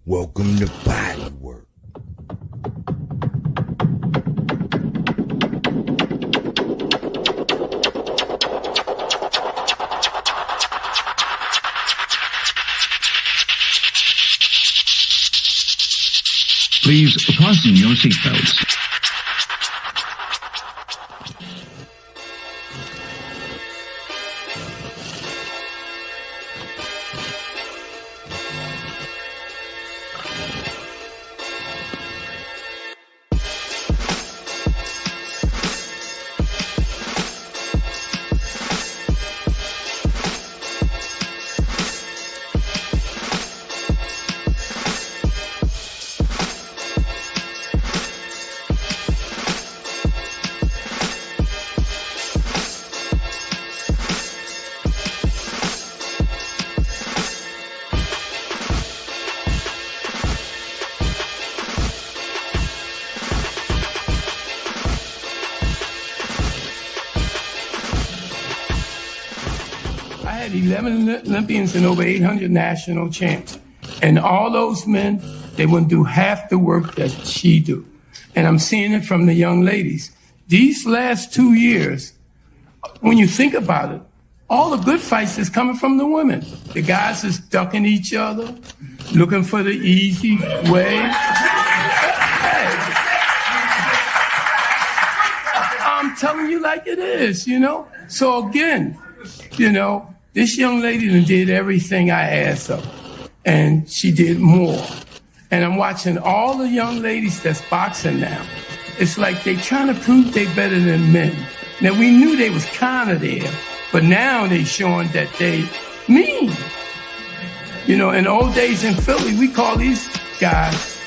Welcome to Body Work. Please fasten your seatbelts. I had 11 Olympians and over 800 national champs. And all those men, they wouldn't do half the work that she do. And I'm seeing it from the young ladies. These last 2 years, when you think about it, all the good fights is coming from the women. The guys is ducking each other, looking for the easy way. I'm telling you like it is, you know? So again, you know, this young lady done did everything I asked of, and she did more. And I'm watching all the young ladies that's boxing now. It's like they trying to prove they better than men. Now, we knew they was kind of there, but now they showing that they mean. You know, in the old days in Philly, we call these guys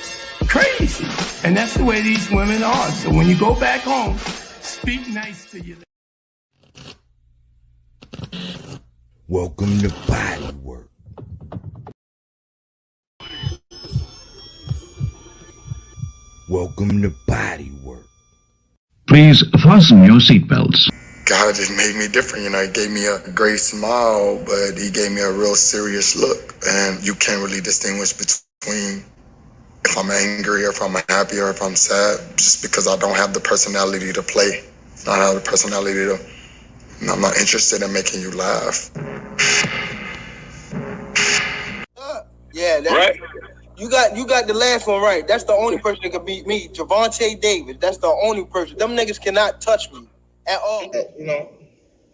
crazy. And that's the way these women are. So when you go back home, speak nice to your. Welcome to Body Work. Welcome to Body Work. Please fasten your seatbelts. God just made me different, you know. He gave me a great smile, but he gave me a real serious look. And you can't really distinguish between if I'm angry or if I'm happy or if I'm sad, just because I don't have the personality to play. I don't have the personality to, I'm not interested in making you laugh. Yeah, that's right. You got the last one right. That's the only person that can beat me. Javante Davis. That's the only person. Them niggas cannot touch me. at all. You know,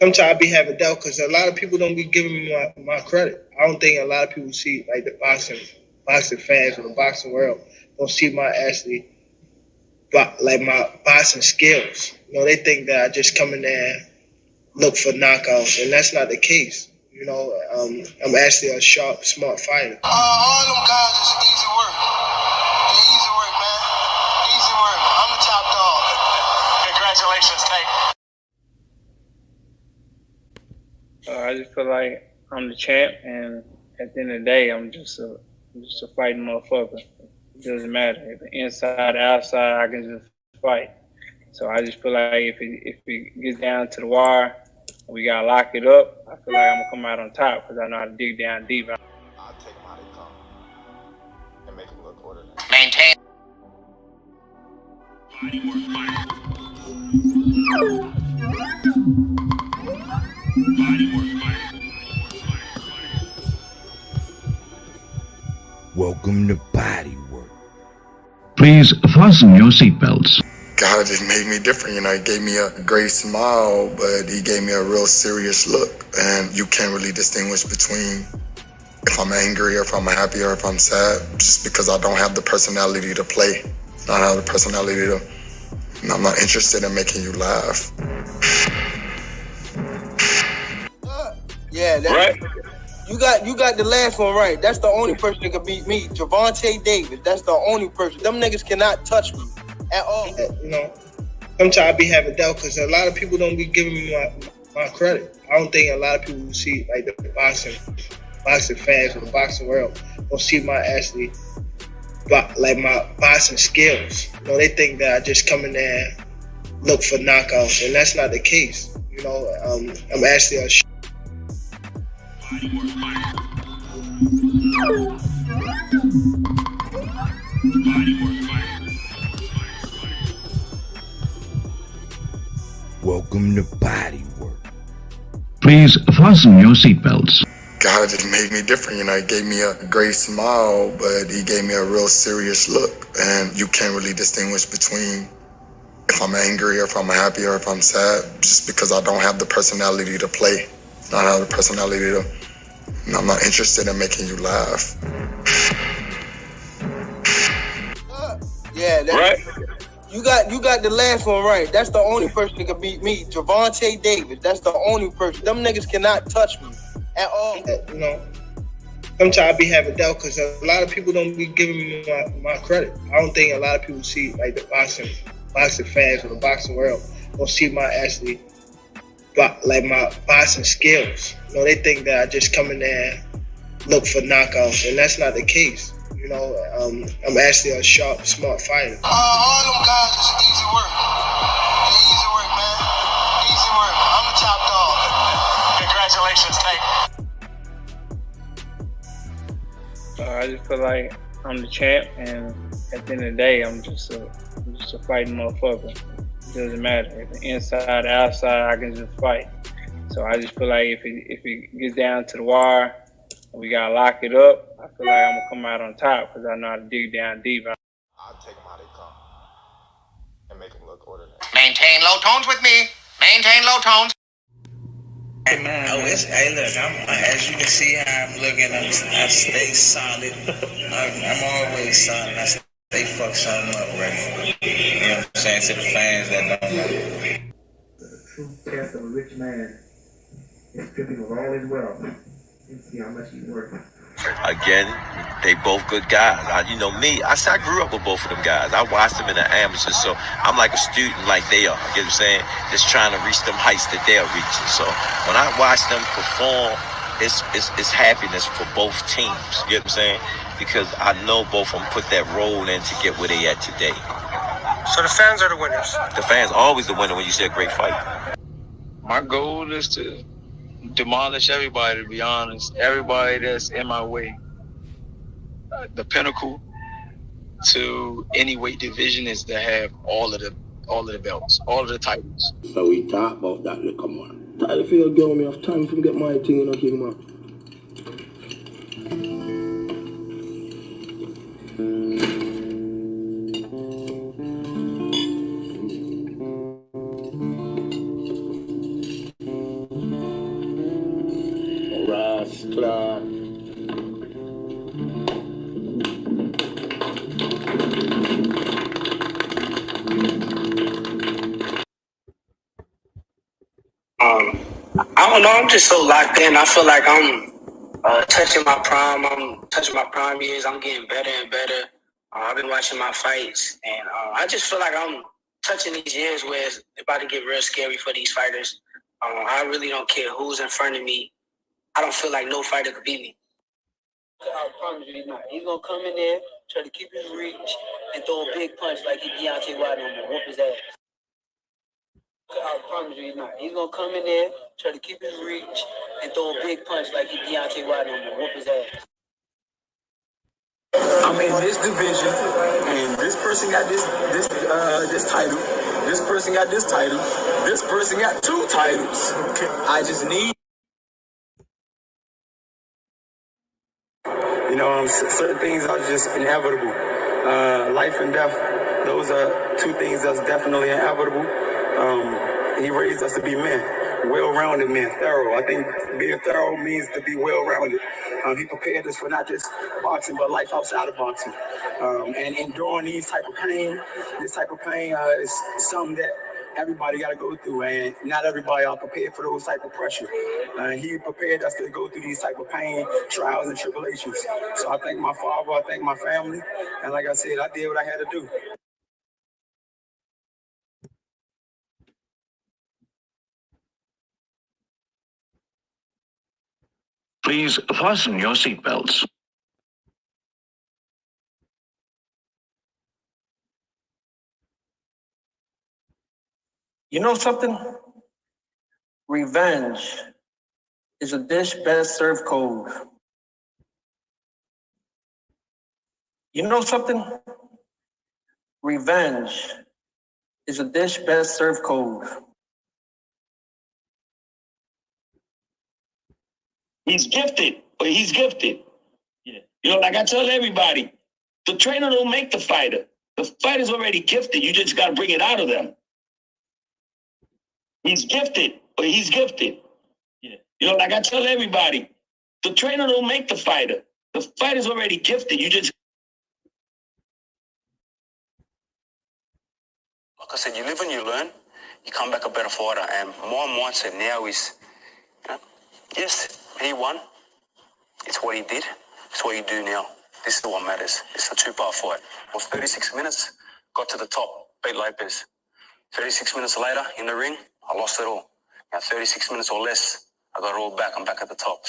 sometimes I be having doubt because a lot of people don't be giving me my credit. I don't think a lot of people see like the boxing fans or the boxing world don't see my my boxing skills. You know, they think that I just come in there and look for knockouts, and that's not the case. You know, I'm actually a sharp, smart fighter. All them guys is easy work. Easy work, man. Easy work. I'm the top dog. Congratulations, Tank. I just feel like I'm the champ, and at the end of the day, I'm just a fighting motherfucker. It doesn't matter if the inside or outside, I can just fight. So I just feel like if it gets down to the wire, we gotta lock it up. I feel like I'm gonna come out on top because I know how to dig down deep. I'll take them how they come and make them look ordinary. Maintain. Welcome to Body Work. Please fasten your seatbelts. God just made me different. You know, he gave me a great smile, but he gave me a real serious look. And you can't really distinguish between if I'm angry or if I'm happy or if I'm sad, just because I don't have the personality to play. I don't have the personality to, I'm not interested in making you laugh. Yeah, that's right. You got the last one right. That's the only person that can beat me. Javante Davis. That's the only person. Them niggas cannot touch me at all. You know, sometimes I be having doubt because a lot of people don't be giving me my credit. I don't think a lot of people see like the boxing fans or the boxing world don't see my my boxing skills. You know, they think that I just come in there and look for knockouts, and that's not the case. You know, I'm actually a Welcome to Body Work. Please fasten your seatbelts. God just made me different. You know, he gave me a great smile, but he gave me a real serious look. And you can't really distinguish between if I'm angry or if I'm happy or if I'm sad, just because I don't have the personality to play. I don't have the personality to, I'm not interested in making you laugh. Yeah, that's right. You got the last one right. That's the only person that can beat me. Javante Davis. That's the only person. Them niggas cannot touch me at all. You know, sometimes I be having doubt because a lot of people don't be giving me my credit. I don't think a lot of people see like the boxing fans or the boxing world don't see my my boxing skills. You know, they think that I just come in there and look for knockouts, and that's not the case. You know, I'm actually a sharp, smart fighter. All them guys is easy work. Easy work, man. Easy work. I'm the top dog. Congratulations, Tank. I just feel like I'm the champ, and at the end of the day, I'm just a fighting motherfucker. It doesn't matter if the inside or outside, I can just fight. So I just feel like if it gets down to the wire, we gotta lock it up. I feel like I'm gonna come out on top because I know how to dig down deep. I'll take them how they come and make them look ordinary. Maintain low tones with me. Maintain low tones. Hey, look, as you can see how I'm looking, I stay solid. I'm always solid. I stay fuck something up, ready. You know what I'm saying? To the fans that don't know. The true test of a rich man is stripping of all his wealth and see how much he's worth. Again, they both good guys. You know me, I grew up with both of them guys. I watched them in the amateurs, so I'm like a student like they are. You get what I'm saying? Just trying to reach them heights that they're reaching. So when I watch them perform, it's happiness for both teams. You get what I'm saying? Because I know both of them put that role in to get where they at today. So the fans are the winners. The fans are always the winner when you see a great fight. My goal is to demolish everybody, to be honest. Everybody that's in my way. The pinnacle to any weight division is to have all of the belts, all of the titles. So we talk about that, look, come on. Tired of you giving me enough time to get my thing, you know, King Man. Claro. I don't know. I'm just so locked in. I feel like I'm touching my prime. I'm touching my prime years. I'm getting better and better. I've been watching my fights, and I just feel like I'm touching these years where it's about to get real scary for these fighters. I really don't care who's in front of me. I don't feel like no fighter could beat me. I promise you he's not. He's gonna come in there, try to keep his reach, and throw a big punch like he Deontay Wilder and whoop his ass. I promise you he's not. He's gonna come in there, try to keep his reach, and throw a big punch like he Deontay Wilder and whoop his ass. I'm in this division, and this person got this title. This person got this title. This person got 2 titles. I just need. You know, certain things are just inevitable. Life and death, those are 2 things that's definitely inevitable. He raised us to be men, well-rounded men, thorough. I think being thorough means to be well-rounded. He prepared us for not just boxing, but life outside of boxing. And enduring this type of pain is something that everybody got to go through, and not everybody are prepared for those type of pressure. He prepared us to go through these type of pain, trials, and tribulations. So I thank my father, I thank my family, and like I said, I did what I had to do. Please fasten your seatbelts. You know something? Revenge is a dish best served cold. You know something? Revenge is a dish best served cold. He's gifted, but he's gifted. Yeah. You know, like I tell everybody, the trainer don't make the fighter. The fighter's already gifted. You just got to bring it out of them. He's gifted, but he's gifted. Yeah. You know, like I tell everybody, the trainer don't make the fighter. The fighter's already gifted. You just. Like I said, you live and you learn. You come back a better fighter. And my mindset now is, yes, he won. It's what he did. It's what you do now. This is what matters. It's a 2-part fight. For 36 minutes, got to the top, beat Lopez. 36 minutes later, in the ring, I lost it all. Now 36 minutes or less, I got it all back. I'm back at the top.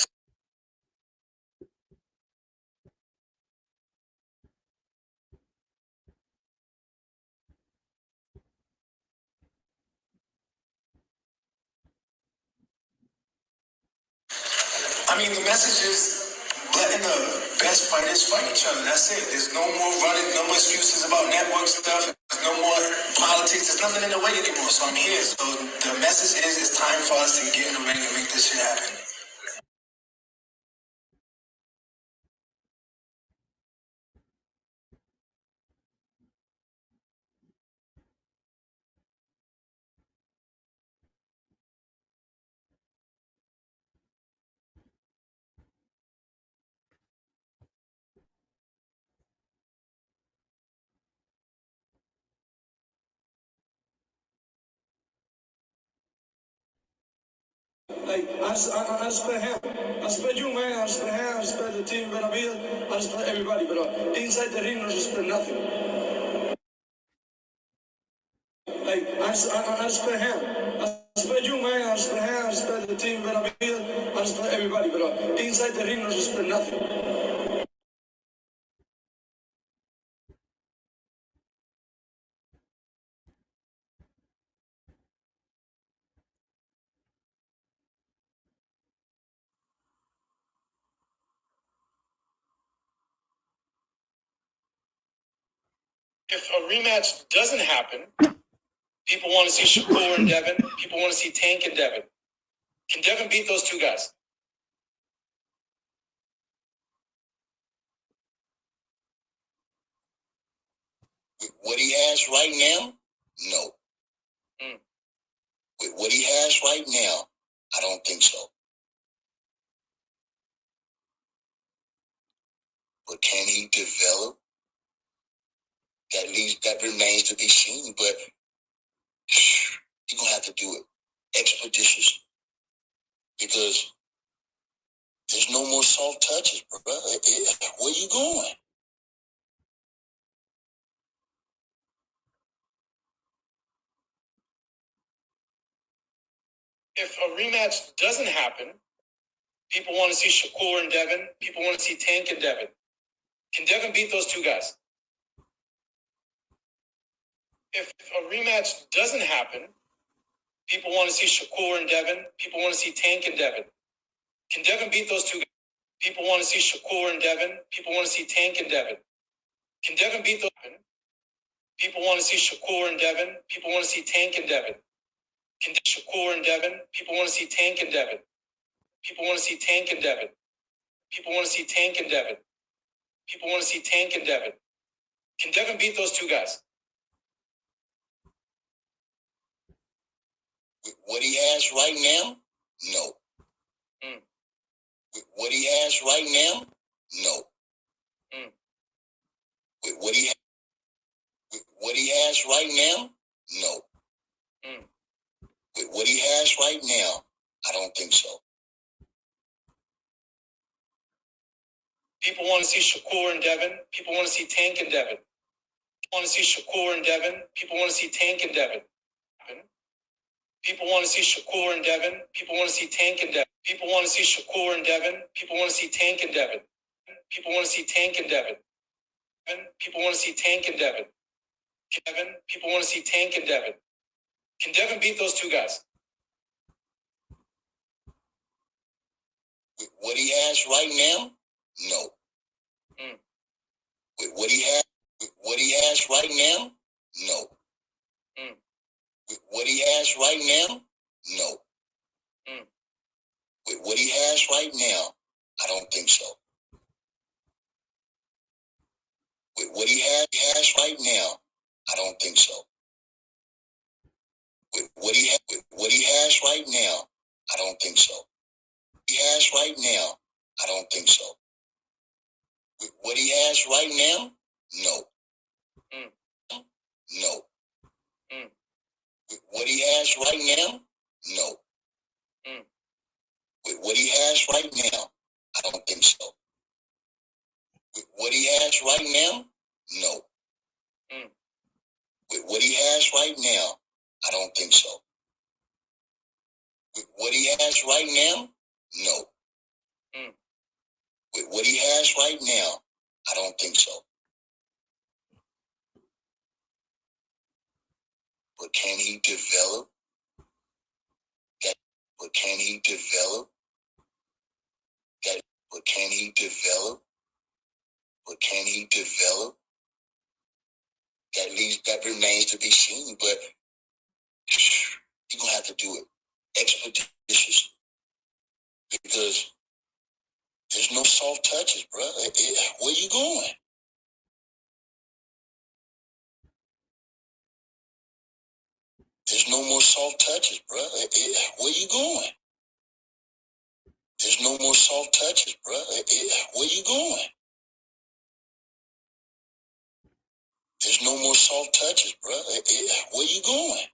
I mean, the message is letting the best fighters fight each other. That's it. There's no more running, no more excuses about network stuff. There's no more politics. There's nothing in the way anymore. So I'm here. So the message is it's time for us to get in the ring and make this shit happen. Like, I respect him. I respect you, man. I respect him. I respect the team, Benavides. I respect everybody. But inside the ring, I respect nothing. Like, I respect him. I respect you, man. I respect him. I respect the team, Benavides. I respect everybody. But inside the ring, I respect nothing. If a rematch doesn't happen, people want to see Shakur and Devin. People want to see Tank and Devin. Can Devin beat those 2 guys? With what he has right now, no. With what he has right now, I don't think so. But can he develop? That remains to be seen. But you're gonna have to do it expeditiously because there's no more soft touches, bro. Where you going? If a rematch doesn't happen, people want to see Shakur and Devin. People want to see Tank and Devin. Can Devin beat those two guys? If a rematch doesn't happen, people want to see Shakur and Devin. People want to see Tank and Devin. Can Devin beat those two guys? People want to see Shakur and Devin. People want to see Tank and Devin. Can Devin beat those? People want to see Shakur and Devin. People want to see Tank and Devin. Can Shakur and Devin? People want to see Tank and Devin. People want to see Tank and Devin. People want to see Tank and Devin. People want to see Tank and Devin. Can Devin beat those two guys? With what he has right now, no. With what he has right now, no. With what he has right now, no. With what he has right now, I don't think so. People want to see Shakur and Devin. People want to see Tank and Devin. People want to see Shakur and Devin. People want to see Tank and Devin. People want to see Shakur and Devin. People want to see Tank and Devin. People want to see Shakur and Devin. People want to see Tank and Devin. People want to see Tank and Devin. People want to see Tank and Devin. Kevin, people want to see Tank and Devin. Can Devin beat those two guys? With what he has right now, no. With what he has right now, no. With what he has right now, no. With what he has right now, I don't think so. With what he has right now, I don't think so. With what he has right now, I don't think so. He has right now, I don't think so. With what he has right now, no. No. With what he has right now, no. With what he has right now, I don't think so. With what he has right now, no. With what he has right now, I don't think so. With what he has right now, no. With what he has right now, I don't think so. But can he develop? But can he develop? But can he develop? But can he develop? That remains to be seen. But you're gonna have to do it expeditiously because there's no soft touches, bro. Where you going? There's no more soft touches, bro. Where you going? There's no more soft touches, bro. Where you going? There's no more soft touches, bro. Where you going?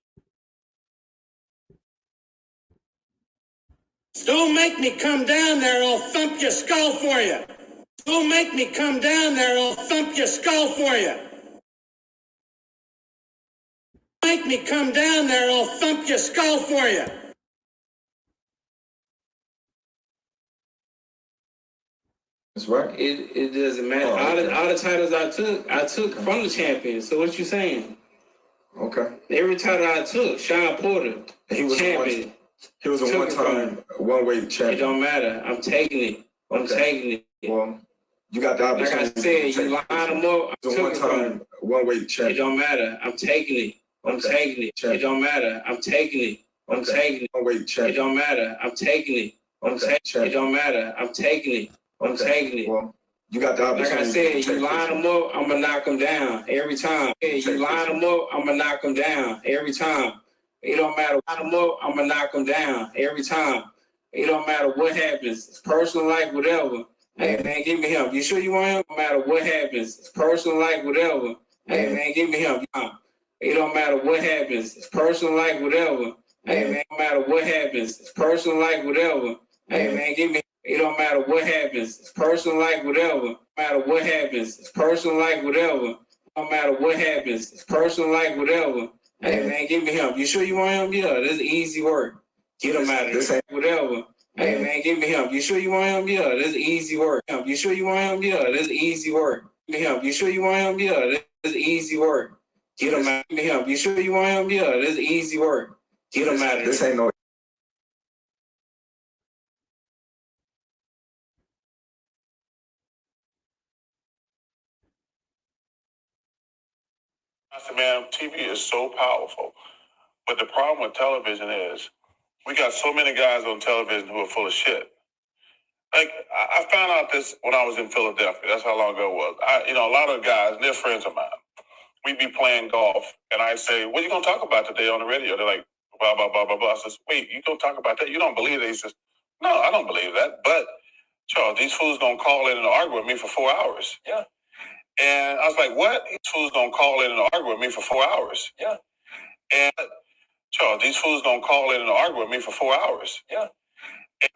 Don't make me come down there, I'll thump your skull for you. Don't make me come down there, I'll thump your skull for you. Make me come down there, I'll thump your skull for you. That's right. It doesn't matter. All the titles I took from the champion. So what you saying? Okay. Every title I took, Sean Porter, he was champion. He was a one-time one-weight champion. It don't matter. I'm taking it. I'm taking it. Well, you got the opportunity. Like I said, you line them up. He was a one-time one-weight champion. It don't matter. I'm taking it. I'm taking it. It don't matter. I'm taking it. I'm taking it. One-weight champion. It don't matter. I'm taking it. I'm taking it. It don't matter. I'm taking it. I'm taking it. Well, you got the opportunity. Like I said, you line them up, I'm going to knock them down every time. You line them up, I'm going to knock them down every time. It don't matter. Line them up, I'm going to knock them down every time. It don't matter what happens. Personal life, whatever. Hey man, give me him. You sure you want him? No matter what happens, personal life, whatever. Hey man, give me him. It don't matter what happens, personal life, whatever. Hey man, no matter what happens, personal life, whatever. Hey man, give me. It don't matter what happens, personal life, whatever. No matter what happens, personal life, whatever. No matter what happens, personal life, whatever. Hey man, give me him. You sure you want him? Yeah, this is easy work. Get him out of this. Whatever. Hey man, give me him. You sure you want him? Yeah, this is easy work. You sure you want him? Yeah, this is easy work. Give me him. You sure you want him? Yeah, this is easy work. Get him out. Give me him. You sure you want him? Yeah, this is easy work. Get him out of this. Ain't no. I said, man, TV is so powerful. But the problem with television is we got so many guys on television who are full of shit. Like, I found out this when I was in Philadelphia. That's how long ago it was. A lot of guys, they're friends of mine. We'd be playing golf, and I say, what are you going to talk about today on the radio? They're like, blah, blah, blah, blah, blah. I says, wait, you going to talk about that? You don't believe that? He says, no, I don't believe that. But, Charles, these fools going to call in and argue with me for 4 hours. Yeah. And I was like, what? These fools going to call in and argue with me for 4 hours. Yeah. And, Charles, these fools going to call in and argue with me for 4 hours. Yeah. And,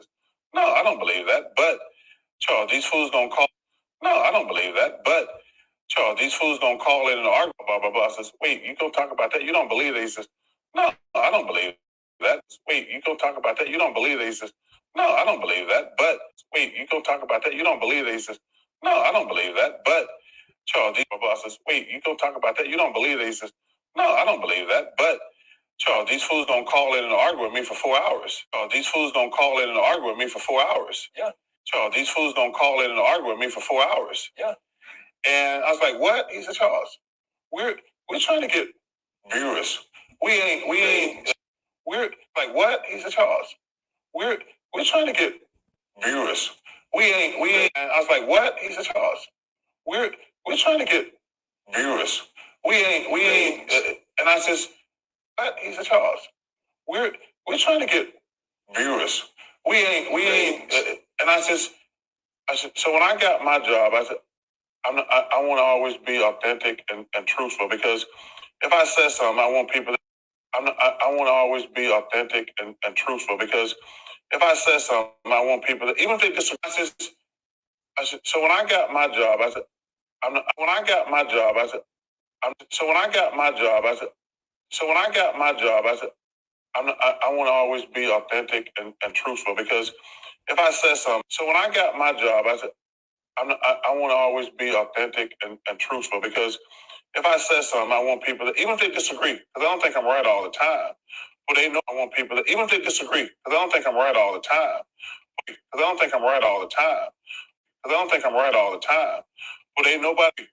no, I don't believe that. But, Charles, these fools going to call. No, I don't believe that. But, Charles, these fools going to call in and argue, blah, blah, blah. I says, wait, you going to talk about that? You don't believe that? He says, no, I don't believe that. Wait, you going to talk about that? You don't believe that? He says, no, I don't believe that. But, wait, you going to talk about that? You don't believe that? He says, no, I don't believe that. But, Charles, these blah, blah, says, wait, you going to talk about that? You don't believe that? He says, no, I don't believe that. But, Charles, these fools going to call in and argue with me for 4 hours. Charles, these fools going to call in and argue with me for 4 hours. Yeah. Charles, these fools going to call in and argue with me for 4 hours. Yeah. And I was like, what? He said, Charles, we're trying to get viewers. We're like, what? He said, Charles, we're trying to get viewers. We ain't. And I was like, what? He said, Charles, we're trying to get viewers. We ain't. And I says, what? He said, Charles, we're trying to get viewers. We ain't. And I said, so when I got my job, I said, I want to always be authentic and truthful, because if I say something, I want people. I want to always be authentic and truthful, because if I say something, I want people to, even if they disagree. I said, so when I got my job, I said, I want to always be authentic and truthful, because if I say something, so when I got my job, I said, I want to always be authentic and truthful, because if I say something, I want people to, even if they disagree, because I don't think I'm right all the time, but they know I want people to, even if they disagree, because I don't think I'm right all the time, but they nobody,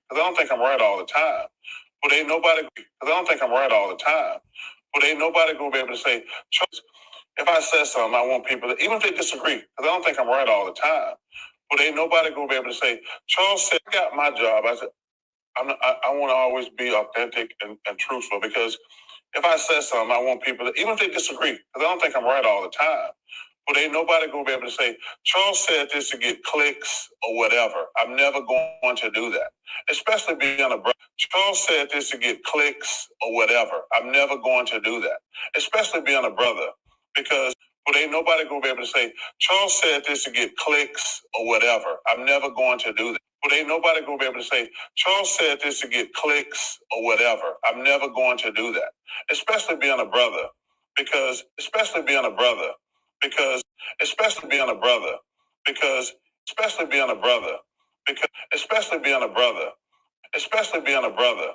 because ain't nobody going to be able to say, if I say something, I want people to, even if they disagree, because I don't think I'm right all the time, but ain't nobody going to be able to say, Charles said, I got my job. I said, I want to always be authentic and truthful, because if I say something, I want people to, even if they disagree, because I don't think I'm right all the time, but ain't nobody going to be able to say, Charles said this to get clicks or whatever. I'm never going to do that, especially being a brother. Charles said this to get clicks or whatever. I'm never going to do that, especially being a brother, because but ain't nobody going to be able to say, Charles said this to get clicks or whatever. I'm never going to do that. But ain't nobody going to be able to say, Charles said this to get clicks or whatever. I'm never going to do that, especially being a brother, because, especially being a brother, because, especially being a brother, because, especially being a brother, because, especially being a brother, especially being a brother,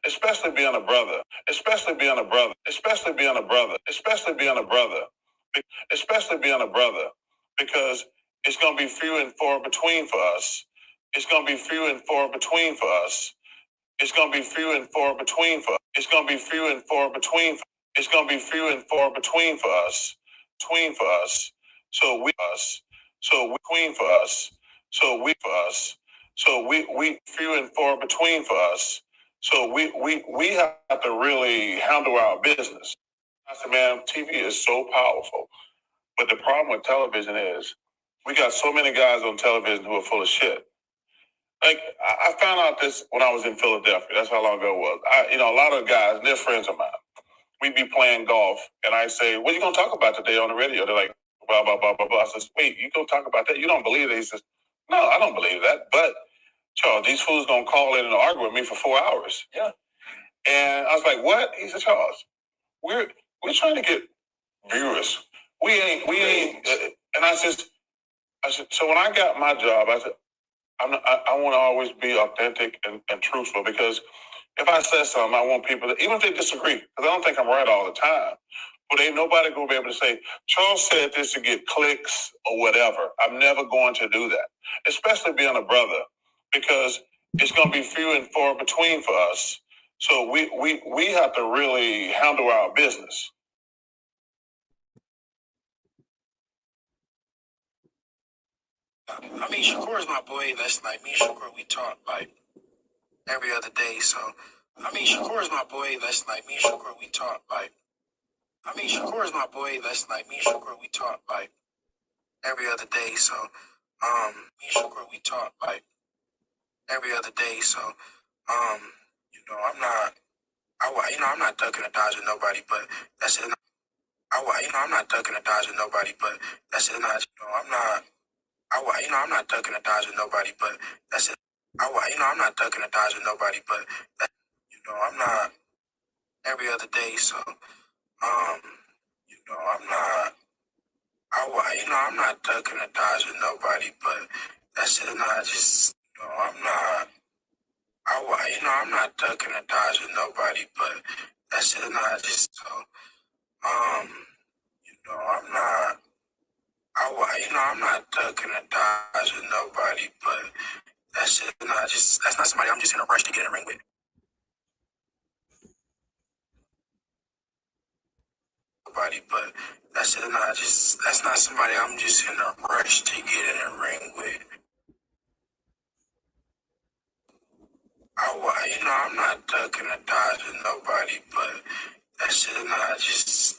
especially being a brother, especially being a brother, especially being a brother, especially being a brother, especially being a brother, because it's going to be few and far between for us. It's going to be few and far between for us. It's going to be few and far between for us. It's going to be few and far between. It's going to be few and far between for us. Between for us. So we us. So we between for us. So we for us. So we few and far between for us. So we have to really handle our business. I said, man, TV is so powerful. But the problem with television is We got so many guys on television who are full of shit. Like, I found out this when I was in Philadelphia. That's how long ago it was. A lot of guys, they're friends of mine. We'd be playing golf, and I say, what are you going to talk about today on the radio? They're like, blah, blah, blah, blah, blah. I says, wait, you go talk about that? You don't believe that? He says, no, I don't believe that. But, Charles, these fools going to call in and argue with me for 4 hours. Yeah. And I was like, what? He said, Charles, we're trying to get viewers. We ain't. And I said, so when I got my job, I said, I want to always be authentic and truthful, because if I say something, I want people to, even if they disagree, because I don't think I'm right all the time, but ain't nobody going to be able to say, Charles said this to get clicks or whatever. I'm never going to do that, especially being a brother, because it's going to be few and far between for us. So we have to really handle our business. I mean, Shakur is my boy. That's like me and Shakur, we talk like every other day. So, I mean, Shakur is my boy. That's like me and Shakur, we talk like. I mean, Shakur is my boy. That's like me and Shakur, we talk like every other day. So, me and Shakur, we talk like every other day. So, I'm not ducking or dodging nobody, but that's it. I'm not ducking or dodging nobody, but that's it. I'm not ducking or dodging nobody, but that's it. I'm not ducking or dodging nobody, but that, I'm not every other day. So, I'm not. I'm not ducking or dodging nobody, but that's it. I'm not ducking or dodging nobody, but that's it. I'm not. I'm not ducking or dodging nobody, but that's it. That's not somebody I'm just in a rush to get in the ring with. Nobody, but that's it. That's not somebody I'm just in a rush to get in the ring with. I'm not ducking or dodging nobody, but that's it.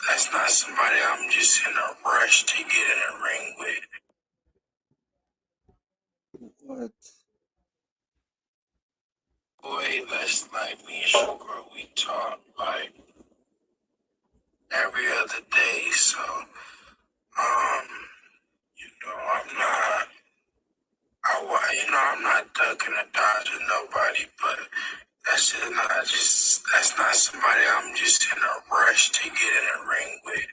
That's not somebody I'm just in a rush to get in the ring with. What? Boy, that's like me and Sugar, we talk like every other day. So, I'm not. I'm not ducking or dodging nobody, but that's it. That's not somebody I'm just in a rush to get in the ring with.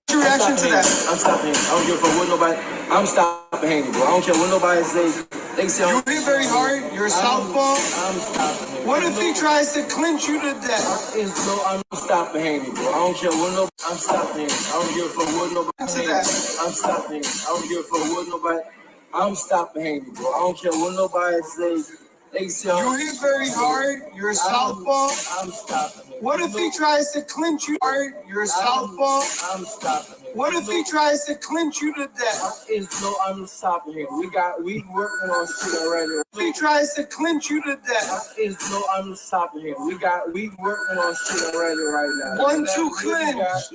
What's your reaction to that? I'm stopping. I don't give a fuck what nobody. I'm stopping hanging, bro. I don't care what nobody says. They say you hit very hard. You're a southpaw. I'm stopping. What if he tries to clinch you to death? I'm stopping hanging, bro. I don't care what nobody. I'm stopping. I don't give a fuck what nobody. I'm stopping. I don't give a fuck what nobody. I'm stopping hanging, bro. I don't care what nobody says. They say you hit very hard. You're a southpaw. I'm stopping. What if he tries to clinch you hard? You're a southpaw. I'm stopping. What if he tries to clinch you to death? I'm stopping him. We working on shit already. If he tries to clinch you to death, I'm stopping him. We working on shit already right now. 1-2 clinch.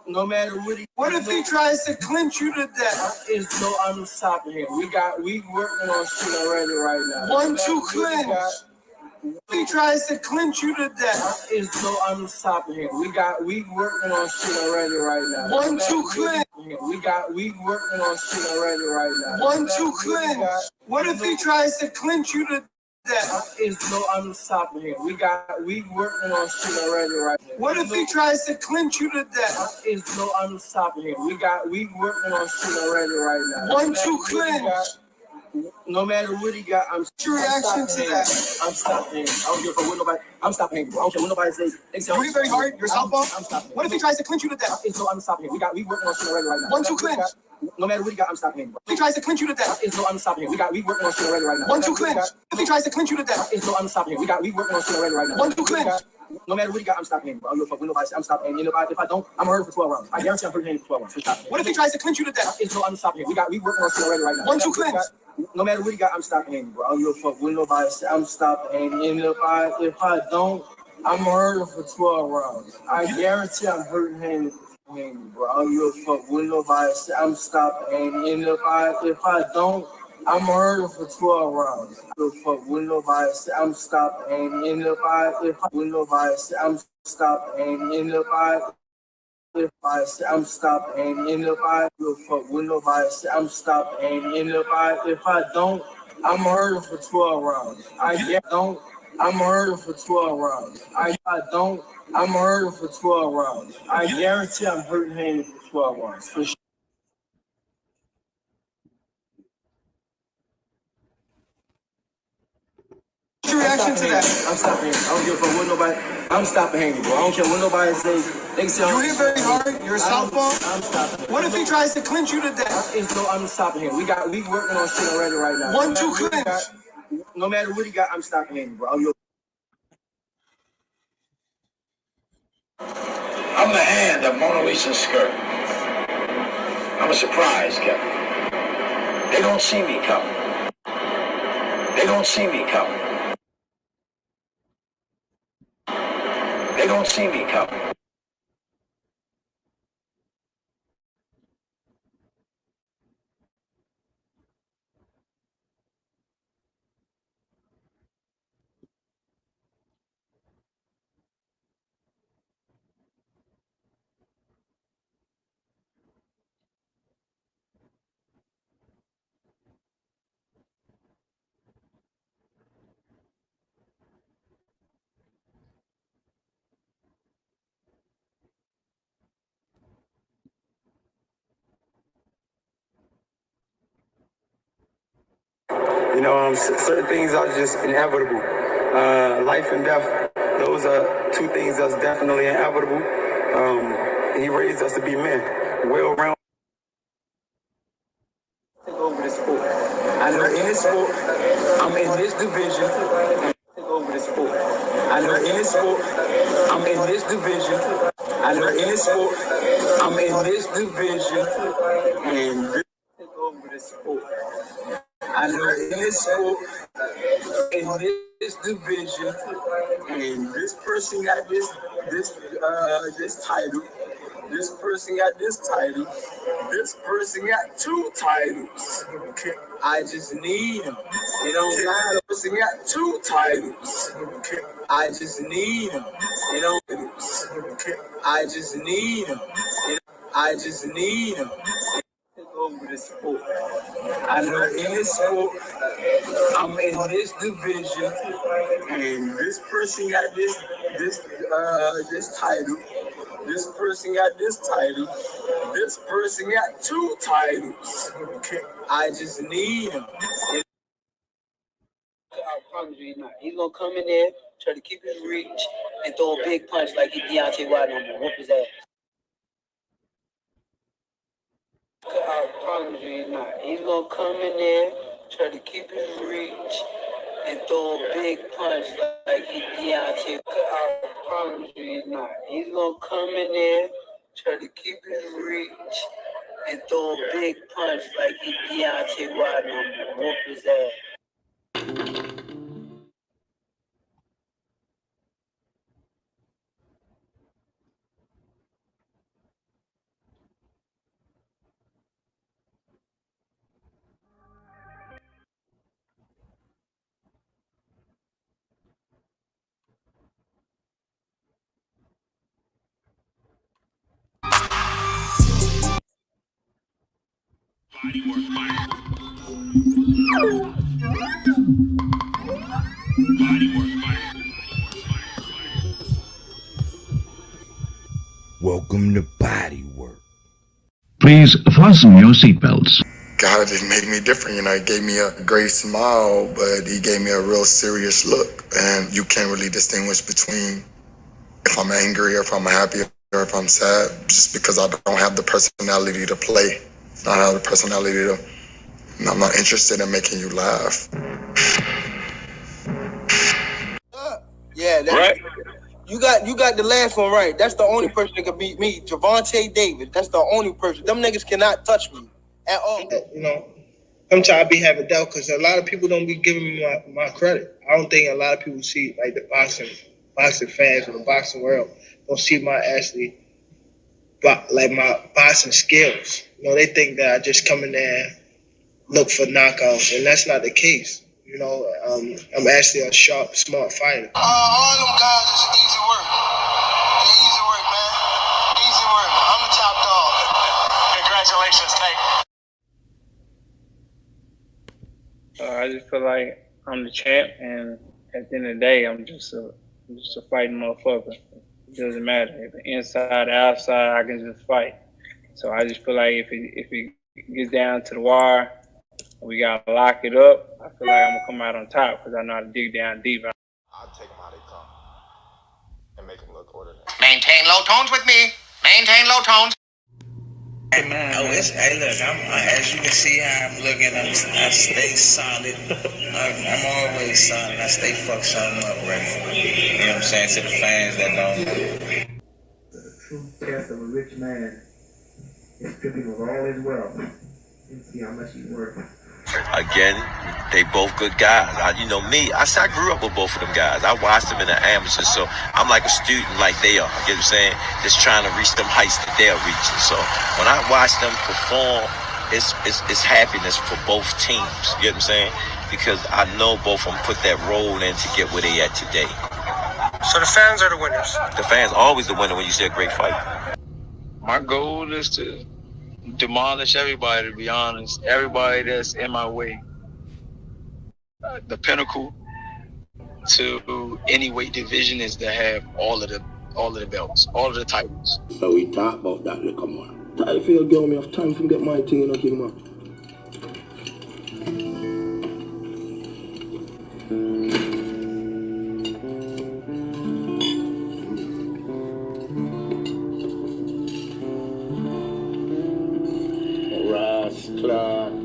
No matter what what if he tries to clinch you to death? I'm stopping him. We working on shit already right now. 1-2 clinch. If he tries to clinch you to death, I'm stopping him. We working on shit already right now. 1-2 clinch. We working on shit already right now. 1-2 clinch. What if he tries to clinch you to death? I'm stopping him. We working on shit already right now. What if he tries to clinch you to death? I'm stopping him. We working on shit already right now. 1-2 clinch. No matter what he got, What's your reaction to that? I'm stopping him. I don't give a fuck what nobody. I'm stopping him. I don't care what nobody says. You hit very hard. You're southpaw. I'm stopping him. What if he tries to clinch you to death? I'm stopping him. We working on shit already right now. 1-2 clinch. No matter what he got, I'm stopping him. If he tries to clinch you to death, I'm stopping him. We working on shit already right now. 1-2 clinch. If he tries to clinch you to death, I'm stopping him. We working on shit already right now. 1-2 clinch. No matter what he got, I'm stopping him. I don't give a fuck what nobody says. I'm stopping him. If I don't, I'm hurt for 12 rounds. I guarantee I'm hurting him for 12 rounds. What if he tries to clinch you to death? I'm stopping him. We working on shit already right now. 1-2 clinch. No matter what he got, I'm stopping him, bro. I don't give a fuck what nobody says. I'm stopping him. And if I don't, I'm hurting for 12 rounds. I guarantee I'm hurting Haney, bro. I don't give a fuck with nobody. I'm stopping Haney. And if I don't, I'm hurting for 12 rounds. I don't give a fuck with nobody. I'm stopping Haney. And if I with nobody, I'm stopping Haney. And if I say I'm stopping, and if I give a fuck with nobody, say I'm stopping, and if I don't, I'm hurting for 12 rounds. I don't, I'm hurting for 12 rounds. I don't, I'm hurting for 12 rounds. I guarantee I'm hurting Haney for 12 rounds. For sure. What's your reaction to that? I'm stopping Haney. I don't give a fuck with nobody. I'm stopping Haney, bro. I don't care what nobody says. They say You hit very hard. You're a southpaw. I'm stopping. What if he tries to clinch you to death? I'm stopping him. We working on shit already right now. 1-2 clinch. No matter what he got, I'm stopping him, bro. I'm the hand of Mona Lisa's skirt. I'm a surprise, Kevin. They don't see me coming. They don't see me coming. They don't see me coming. You know, certain things are just inevitable. Life and death, those are two things that's definitely inevitable. He raised us to be men, well-rounded. Take over the sport. I know in this sport, I'm in this division. Take over the sport. I know in this sport, I'm in this division. I know in this sport, I'm in this division. And take over the sport. I know in this sport, in this division, and this person got this title. This person got this title. This person got 2 titles. I just need him. You know, this person got 2 titles. I just need him. You know, I just need him. I just need him. Take over the sport. I know in this sport, I'm in this division, and this person got this title. This person got this title. This person got 2 titles. I just need him. I promise you he's not. He's gonna come in there, try to keep his reach, and throw a big punch like he Deontay Wilder and whoop his ass. I promise you he's not. He's gonna come in there, try to keep his reach, and throw a big punch like he Deontay. I promise you he's not. He's gonna come in there, try to keep his reach, and throw a big punch like he Deontay Wilder and whoop his ass. Welcome to Body Work. Please fasten your seatbelts. God, it made me different. You know, he gave me a great smile, but he gave me a real serious look. And you can't really distinguish between if I'm angry or if I'm happy or if I'm sad, just because I don't have the personality to play. I don't have the personality to, I'm not interested in making you laugh. Yeah, right. You got the last one right. That's the only person that can beat me, Gervonta Davis. That's the only person. Them niggas cannot touch me at all. You know, sometimes I be having doubt because a lot of people don't be giving me my credit. I don't think a lot of people see like the boxing boxing fans or the boxing world don't see my actually like my boxing skills. You know, they think that I just come in there and look for knockouts, and that's not the case. You know, I'm actually a sharp, smart fighter. All them guys is easy work. They're easy work, man. Easy work. I'm the top dog. Congratulations, Tank. I just feel like I'm the champ, and at the end of the day, I'm just a fighting motherfucker. It doesn't matter if it's inside, outside. I can just fight. So I just feel like if it gets down to the wire, we gotta lock it up. I feel like I'm gonna come out on top because I know how to dig down deep. I'll take them how they come and make them look ordinary. Maintain low tones with me. Maintain low tones. Hey, look, as you can see how I'm looking, I stay solid. I'm always solid. I stay fuck something up, ready. You know what I'm saying? To the fans that don't know. The true test of a rich man is stripping of all his wealth and see how much he's worth. Again, they both good guys. You know me, I grew up with both of them guys. I watched them in the amateurs, so I'm like a student like they are. You get what I'm saying? Just trying to reach them heights that they're reaching. So when I watch them perform, it's happiness for both teams. You get what I'm saying? Because I know both of them put that role in to get where they at today. So the fans are the winners. The fans always the winner when you see a great fight. My goal is to demolish everybody, to be honest. Everybody that's in my way. The pinnacle to any weight division is to have all of the belts, all of the titles. So we talk about that, look, come on. I feel girl, me have time to get my thing, you know, King Man. Rascal.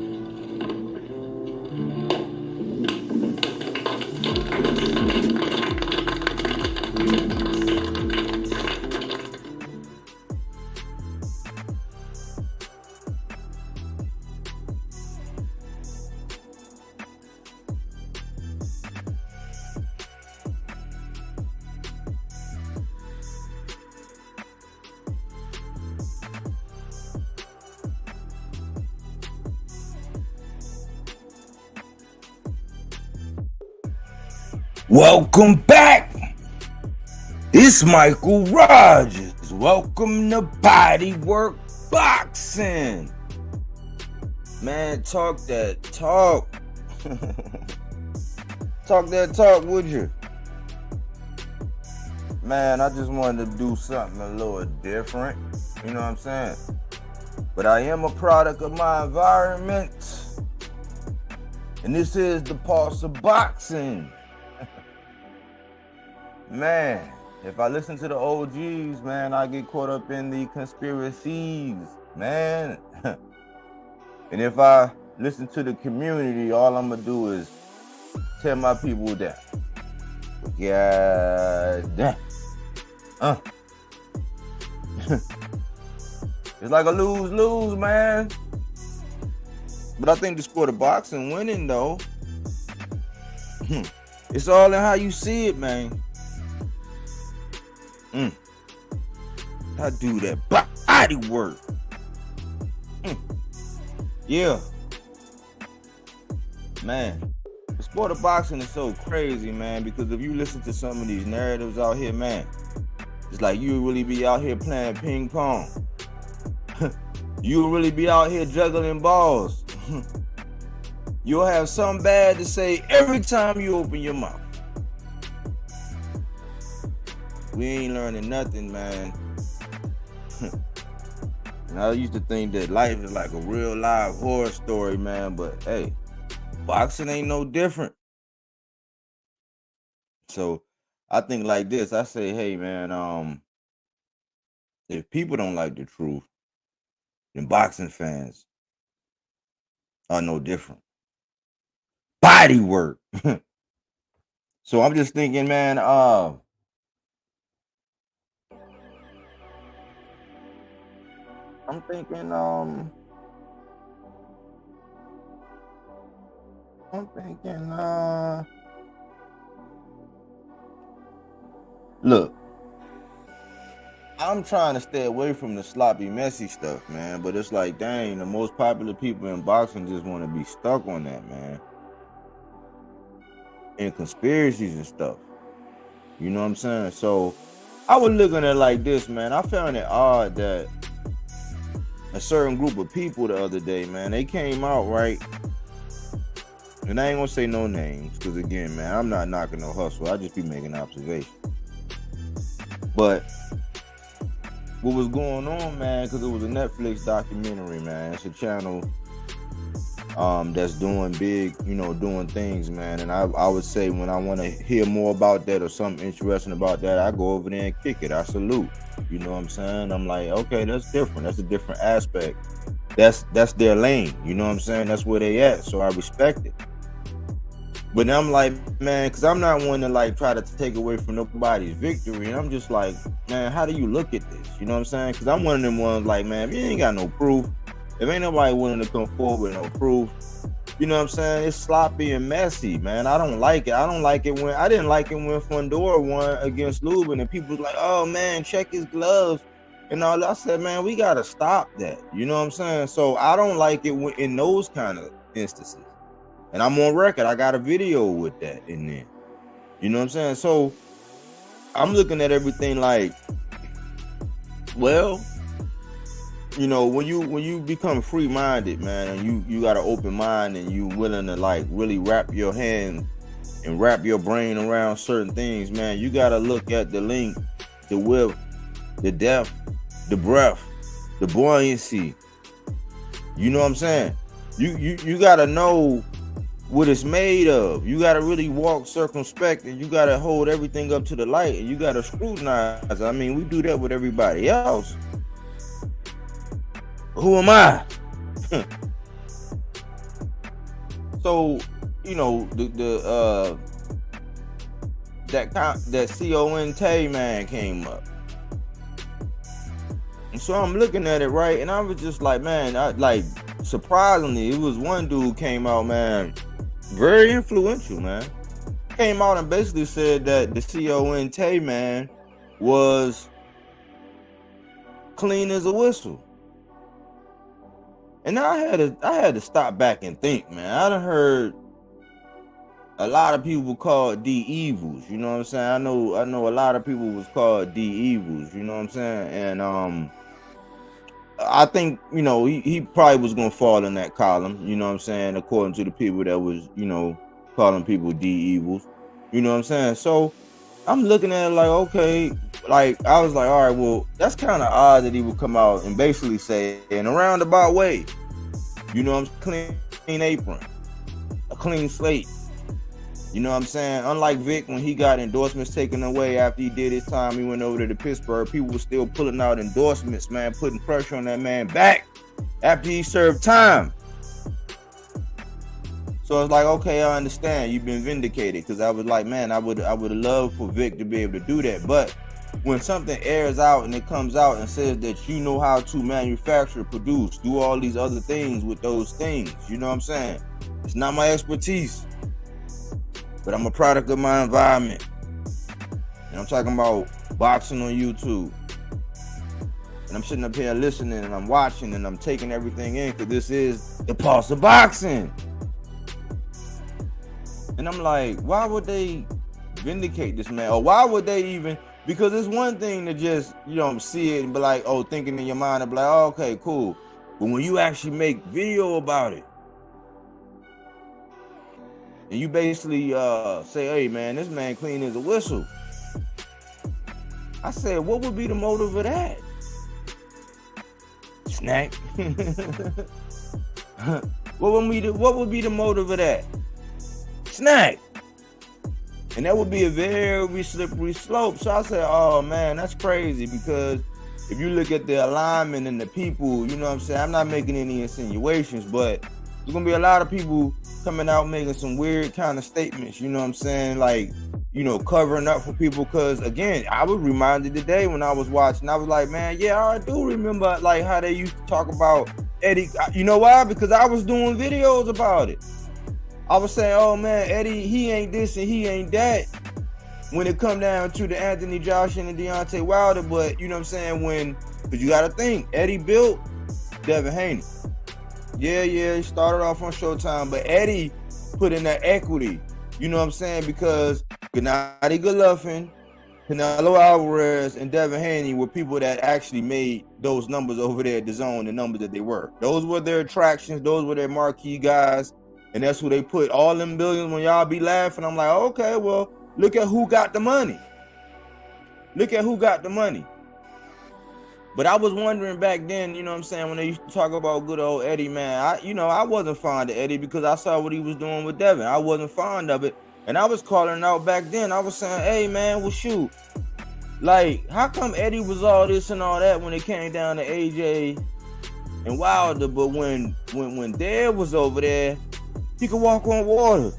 Welcome back. It's Michael Rogers. Welcome to Body Work Boxing. Man, talk that talk. Talk that talk, would you? Man, I just wanted to do something a little different. You know what I'm saying? But I am a product of my environment. And this is the pulse of boxing. Man, if I listen to the OGs, man, I get caught up in the conspiracies, man. And if I listen to the community, all I'm gonna do is tear my people down. God damn. It's like a lose-lose, man. But I think the sport of boxing winning, though. It's all in how you see it, man. I do that body work. Yeah. Man, the sport of boxing is so crazy, man, because if you listen to some of these narratives out here, man, it's like you really be out here playing ping pong. You'll really be out here juggling balls. You'll have something bad to say every time you open your mouth. We ain't learning nothing, man. And I used to think that life is like a real live horror story, man, but hey, boxing ain't no different. So I think like this, I say, hey, man, if people don't like the truth, then boxing fans are no different. Body work. So I'm just thinking, man, I'm thinking, Look, I'm trying to stay away from the sloppy, messy stuff, man. But it's like, dang, the most popular people in boxing just want to be stuck on that, man. And conspiracies and stuff. You know what I'm saying? So I was looking at it like this, man. I found it odd that a certain group of people the other day, man, they came out, right? And I ain't gonna say no names, because again, man, I'm not knocking no hustle. I just be making observations. But what was going on, man, because it was a Netflix documentary, man. It's a channel that's doing big, you know, doing things, man. And I would say when I want to hear more about that or something interesting about that, I go over there and kick it. I salute. You know what I'm saying? I'm like, okay, that's different. That's a different aspect. That's their lane. You know what I'm saying? That's where they at. So I respect it. But I'm like, man, because I'm not one to like try to take away from nobody's victory. And I'm just like, man, how do you look at this? You know what I'm saying? Because I'm one of them ones like, man, if you ain't got no proof, if ain't nobody willing to come forward with no proof, you know what I'm saying? It's sloppy and messy, man. I don't like it. I didn't like it when Fundora won against Lubin and people was like, oh man, check his gloves and all that. I said, man, we gotta stop that. You know what I'm saying? So I don't like it in those kind of instances. And I'm on record. I got a video with that in there. You know what I'm saying? So I'm looking at everything like, well, you know, when you become free-minded, man, and you got an open mind and you willing to like really wrap your hand and wrap your brain around certain things, man, you got to look at the length, the width, the depth, the breadth, the buoyancy. You know what I'm saying? You got to know what it's made of. You got to really walk circumspect and you got to hold everything up to the light and you got to scrutinize. I mean, we do that with everybody else. Who am I? So, you know, that CON Tay man came up. And so I'm looking at it, right? And I was just like, man, surprisingly, it was one dude came out, man, very influential, man. Came out and basically said that the CON Tay man was clean as a whistle. And I had to stop back and think, man. I done heard a lot of people called D evils, you know what I'm saying? I know a lot of people was called D evils, you know what I'm saying? And I think, you know, he probably was gonna fall in that column, you know what I'm saying, according to the people that was, you know, calling people D evils, you know what I'm saying? So I'm looking at it like, okay, like I was like, all right, well, that's kind of odd that he would come out and basically say in a roundabout way, you know, I'm clean apron, a clean slate. You know what I'm saying? Unlike Vic, when he got endorsements taken away after he did his time, he went over to Pittsburgh. People were still pulling out endorsements, man, putting pressure on that man back after he served time. So it's like, okay, I understand. You've been vindicated. Because I was like, man, I would have loved for Vic to be able to do that. But when something airs out and it comes out and says that you know how to manufacture, produce, do all these other things with those things, you know what I'm saying? It's not my expertise. But I'm a product of my environment. And I'm talking about boxing on YouTube. And I'm sitting up here listening and I'm watching and I'm taking everything in because this is the pulse of boxing. And I'm like, why would they vindicate this man? Or why would they even, because it's one thing to just, you know, see it and be like, oh, thinking in your mind and be like, oh, okay, cool. But when you actually make video about it, and you basically say, hey, man, this man clean as a whistle. I said, what would be the motive of that? Snack. What would be the motive of that? Snack. And that would be a very slippery slope. So I said, oh, man, that's crazy because if you look at the alignment and the people, you know what I'm saying? I'm not making any insinuations, but there's going to be a lot of people coming out making some weird kind of statements, you know what I'm saying? Like, you know, covering up for people. Because, again, I was reminded today when I was watching, I was like, man, yeah, I do remember, like, how they used to talk about Eddie. You know why? Because I was doing videos about it. I was saying, oh, man, Eddie, he ain't this and he ain't that. when it come down to the Anthony Joshua and Deontay Wilder, but you know what I'm saying, because you got to think, Eddie built Devin Haney. Yeah, he started off on Showtime, but Eddie put in that equity, you know what I'm saying, because Gennady Golovkin, Canelo Alvarez, and Devin Haney were people that actually made those numbers over there at the zone, the numbers that they were. Those were their attractions, those were their marquee guys, and that's who they put all them billions. When y'all be laughing, I'm like, okay, well, look at who got the money. Look at who got the money. But I was wondering back then, you know what I'm saying, when they used to talk about good old Eddie, man, I wasn't fond of Eddie because I saw what he was doing with Devin. I wasn't fond of it. And I was calling out back then. I was saying, hey, man, well, shoot. Like, how come Eddie was all this and all that when it came down to AJ and Wilder? But when Dad was over there, he could walk on water.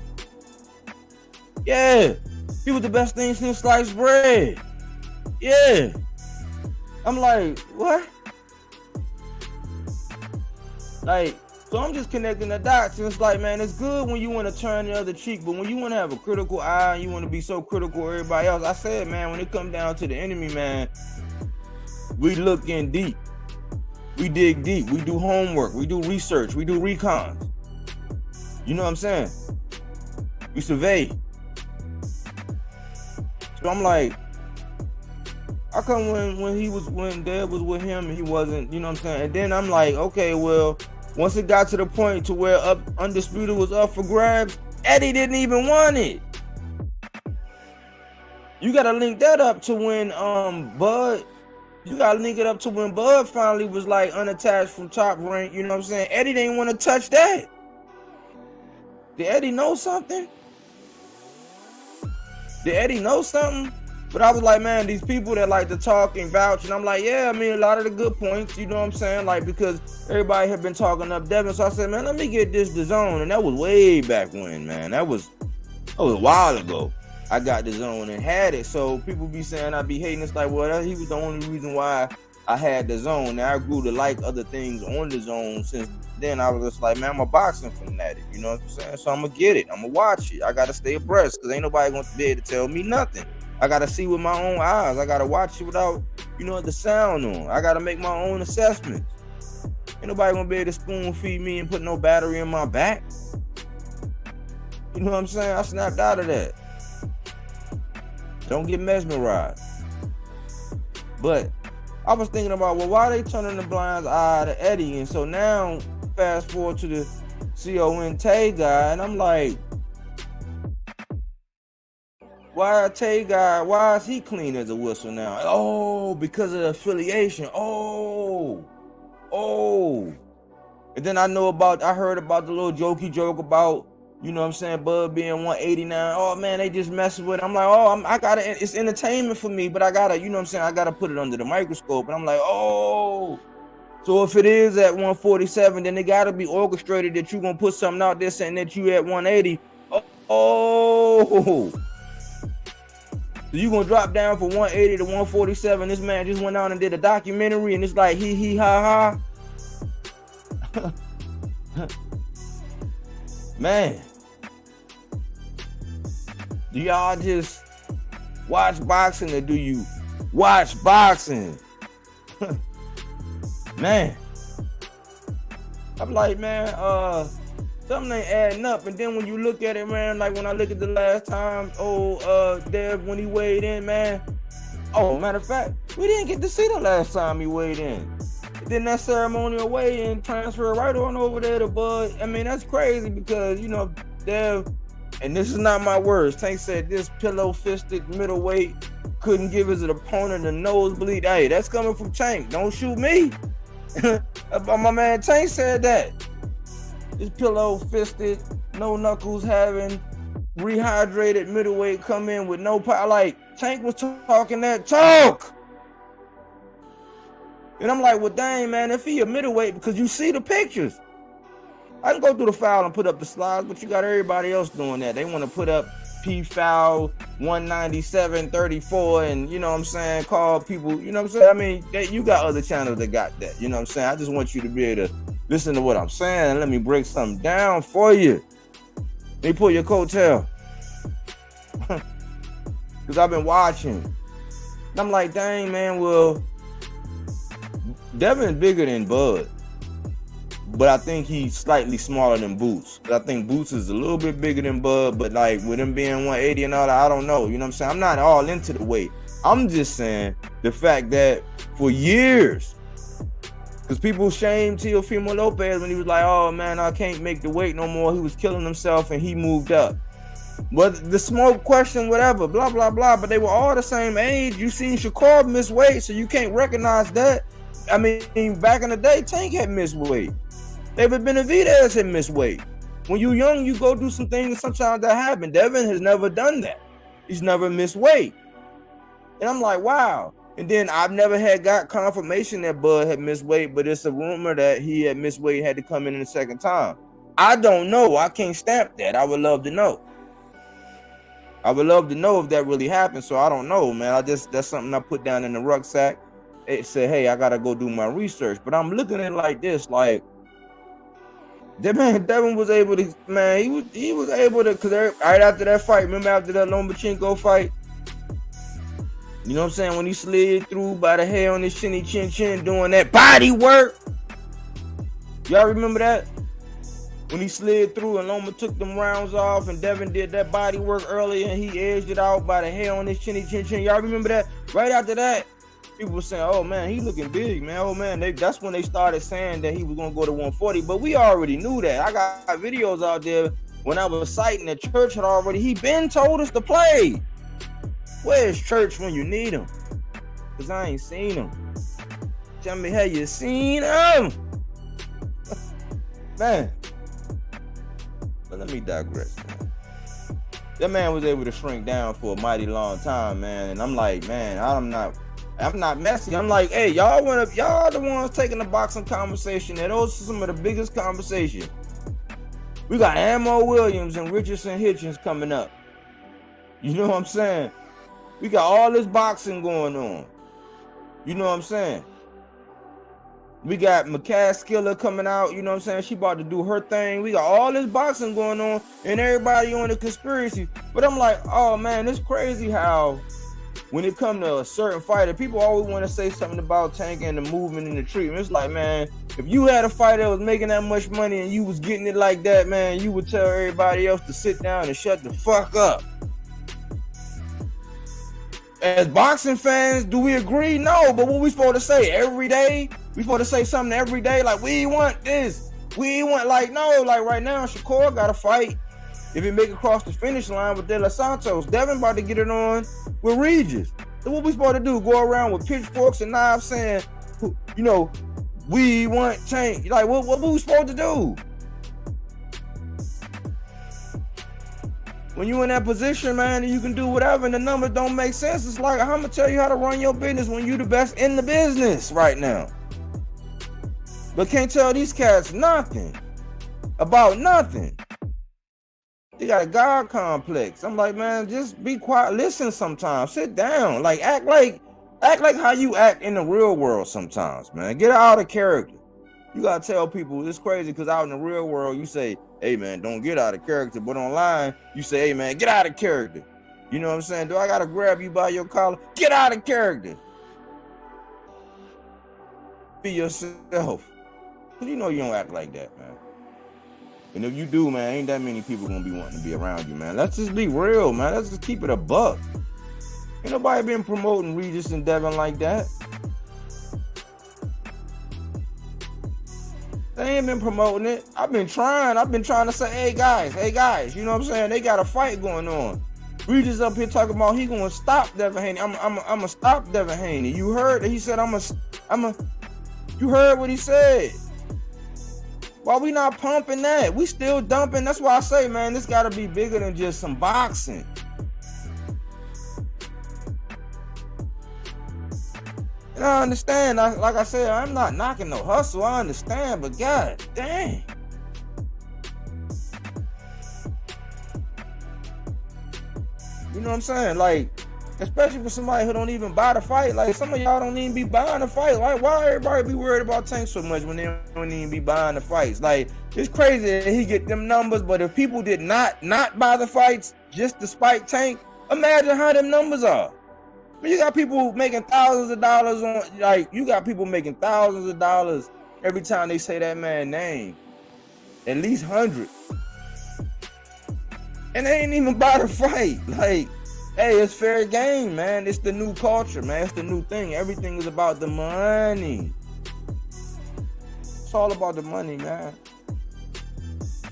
Yeah. He was the best thing since sliced bread. Yeah. I'm like, what? Like, so I'm just connecting the dots, and it's like, man, it's good when you want to turn the other cheek, but when you want to have a critical eye and you want to be so critical of everybody else, I said, man, when it comes down to the enemy, man, we look in deep. We dig deep. We do homework. We do research. We do recons. You know what I'm saying? We survey. So I'm like, how come when Dad was with him, he wasn't, you know what I'm saying? And then I'm like, okay, well, once it got to the point to where Undisputed was up for grabs, Eddie didn't even want it. You gotta link that up to when Bud finally was like unattached from Top Rank, you know what I'm saying? Eddie didn't want to touch that. Did Eddie know something? But I was like, man, these people that like to talk and vouch, and I'm like, yeah, I mean, a lot of the good points, you know what I'm saying? Like, because everybody had been talking up Devin, so I said, man, let me get this DAZN, and that was way back when, man. That was a while ago. I got DAZN and had it, so people be saying I be hating. It's like, well, he was the only reason why I had DAZN. Now I grew to like other things on DAZN. Since then, I was just like, man, I'm a boxing fanatic, you know what I'm saying? So I'm gonna get it, I'm gonna watch it. I gotta stay abreast, because ain't nobody gonna be able to tell me nothing. I gotta see with my own eyes. I gotta watch it without, you know, the sound on. I gotta make my own assessments. Ain't nobody gonna be able to spoon feed me and put no battery in my back. You know what I'm saying? I snapped out of that. Don't get mesmerized. But I was thinking about, well, why they turning the blind eye to Eddie? And so now, fast forward to the CON Tay guy, and I'm like, why Tay guy, why is he clean as a whistle now? Oh, because of the affiliation. Oh. And then I heard about the little jokey joke about, you know what I'm saying, Bud being 189. Oh man, they just messing with it. I'm like, it's entertainment for me, but I gotta, you know what I'm saying, I gotta put it under the microscope. And I'm like, oh. So if it is at 147, then it gotta be orchestrated that you're gonna put something out there saying that you at 180. Oh. So you gonna drop down from 180 to 147. This man just went out and did a documentary, and it's like he ha ha. Man, do y'all just watch boxing, or do you watch boxing? Man, I'm like, man, something ain't adding up. And then when you look at it, man, like when I look at the last time, Dev, when he weighed in, man. Oh, matter of fact, we didn't get to see the last time he weighed in. Then that ceremonial weigh-in transfer right on over there to Bud. I mean, that's crazy because, you know, Dev, and this is not my words, Tank said this pillow-fisted middleweight couldn't give his opponent a nosebleed. Hey, that's coming from Tank. Don't shoot me. My man Tank said that. This pillow-fisted, no knuckles having rehydrated middleweight come in with no power. Like, Tank was talking that talk. And I'm like, well, dang, man, if he a middleweight, because you see the pictures. I can go through the file and put up the slides, but you got everybody else doing that. They want to put up P-foul 197.34 and, you know what I'm saying, call people, you know what I'm saying? I mean, you got other channels that got that, you know what I'm saying? I just want you to be able to listen to what I'm saying and let me break something down for you. Let me pull your coattail. Because because I've been watching. And I'm like, dang, man, well, Devin's bigger than Bud. But I think he's slightly smaller than Boots. I think Boots is a little bit bigger than Bud, but like with him being 180 and all that, I don't know. You know what I'm saying? I'm not all into the weight. I'm just saying the fact that for years, because people shamed Teofimo Lopez when he was like, oh man, I can't make the weight no more. He was killing himself and he moved up. But the smoke question, whatever, blah, blah, blah. But they were all the same age. You seen Shakur miss weight, so you can't recognize that. I mean, back in the day, Tank had missed weight. David Benavidez had missed weight. When you're young, you go do some things, sometimes that happen. Devin has never done that. He's never missed weight. And I'm like, wow. And then I've never got confirmation that Bud had missed weight, but it's a rumor that he had missed weight, had to come in the second time. I don't know. I can't stamp that. I would love to know. I would love to know if that really happened. So I don't know, man. That's something I put down in the rucksack. It said, hey, I got to go do my research. But I'm looking at it like this, like, Devin was able to, man, he was able to, because right after that fight, remember after that Lomachenko fight, you know what I'm saying, when he slid through by the hair on his chinny chin chin doing that body work, y'all remember that? When he slid through and Loma took them rounds off and Devin did that body work earlier and he edged it out by the hair on his chinny chin chin, y'all remember that? Right after that, people were saying, oh man, he looking big, man. Oh man, that's when they started saying that he was gonna go to 140. But we already knew that. I got videos out there when I was citing that Church had already, he been told us to play. Where's Church when you need him? Cause I ain't seen him. Tell me, have you seen him? Man. But let me digress, man. That man was able to shrink down for a mighty long time, man. And I'm like, man, I'm not messy. I'm like, hey, y'all the ones taking the boxing conversation. And those are some of the biggest conversations. We got Ammo Williams and Richardson Hitchins coming up. You know what I'm saying? We got all this boxing going on. You know what I'm saying? We got McCass Skiller coming out. You know what I'm saying? She about to do her thing. We got all this boxing going on and everybody on the conspiracy. But I'm like, oh man, it's crazy how when it comes to a certain fighter, people always want to say something about Tank and the movement and the treatment. It's like, man, if you had a fighter that was making that much money and you was getting it like that, man, you would tell everybody else to sit down and shut the fuck up. As boxing fans, do we agree? No, but what we supposed to say every day? We supposed to say something every day like, we want this. We want, like, no, like right now, Shakur got to fight. If he make it across the finish line with De Los Santos, Devin about to get it on with Regis. So what we supposed to do? Go around with pitchforks and knives saying, you know, we want Tank. Like, what we supposed to do? When you in that position, man, and you can do whatever and the numbers don't make sense, it's like, I'm going to tell you how to run your business when you the best in the business right now. But can't tell these cats nothing about nothing. They got a God complex. I'm like, man, just be quiet. Listen sometimes. Sit down. Like, act like how you act in the real world sometimes, man. Get out of character. You got to tell people, it's crazy because out in the real world, you say, hey, man, don't get out of character. But online, you say, hey, man, get out of character. You know what I'm saying? Do I got to grab you by your collar? Get out of character. Be yourself. Because you know you don't act like that, man. And if you do, man, ain't that many people gonna be wanting to be around you, man. Let's just be real, man. Let's just keep it a buck. Ain't nobody been promoting Regis and Devin like that. They ain't been promoting it. I've been trying to say, hey guys, you know what I'm saying? They got a fight going on. Regis up here talking about he gonna stop Devin Haney. I'm gonna stop Devin Haney. You heard that he said you heard what he said. Why we not pumping that? We still dumping. That's why I say, man, this got to be bigger than just some boxing. And I understand. Like I said, I'm not knocking no hustle. I understand, but god dang. You know what I'm saying? Like, especially for somebody who don't even buy the fight. Like, some of y'all don't even be buying the fight. Like, why everybody be worried about Tank so much when they don't even be buying the fights? Like, it's crazy that he get them numbers, but if people did not buy the fights just to spite Tank, Imagine how them numbers are. I mean, you got people making thousands of dollars on, like, you got people making thousands of dollars every time they say that man's name. At least 100. And they ain't even about to fight. Like, hey, it's fair game, man. It's the new culture, man. It's the new thing. Everything is about the money. It's all about the money, man.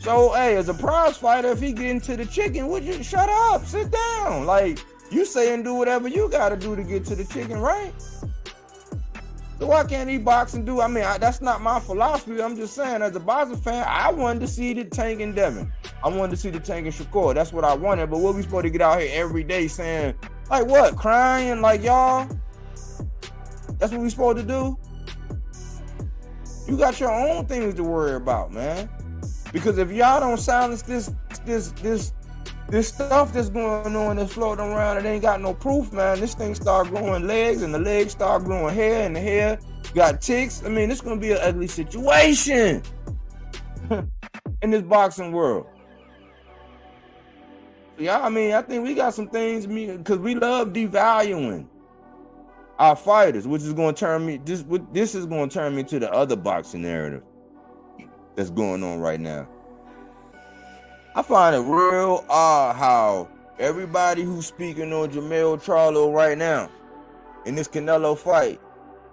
So, hey, as a prize fighter, if he get into the chicken, would you shut up, sit down? Like, you say and do whatever you gotta do to get to the chicken, right? So why can't he box and do? I mean, that's not my philosophy. I'm just saying, as a boxing fan, I wanted to see the Tank and Devin. I wanted to see the Tank and Shakur. That's what I wanted. But what we supposed to get out here every day saying, like what, crying, like y'all? That's what we supposed to do? You got your own things to worry about, man. Because if y'all don't silence this stuff that's going on, that's floating around, it ain't got no proof, man. This thing start growing legs, and the legs start growing hair, and the hair got ticks. I mean, it's gonna be an ugly situation in this boxing world. Yeah, I mean, I think we got some things, because we love devaluing our fighters, which is going to turn me. This is going to turn me to the other boxing narrative that's going on right now. I find it real odd how everybody who's speaking on Jermell Charlo right now in this Canelo fight,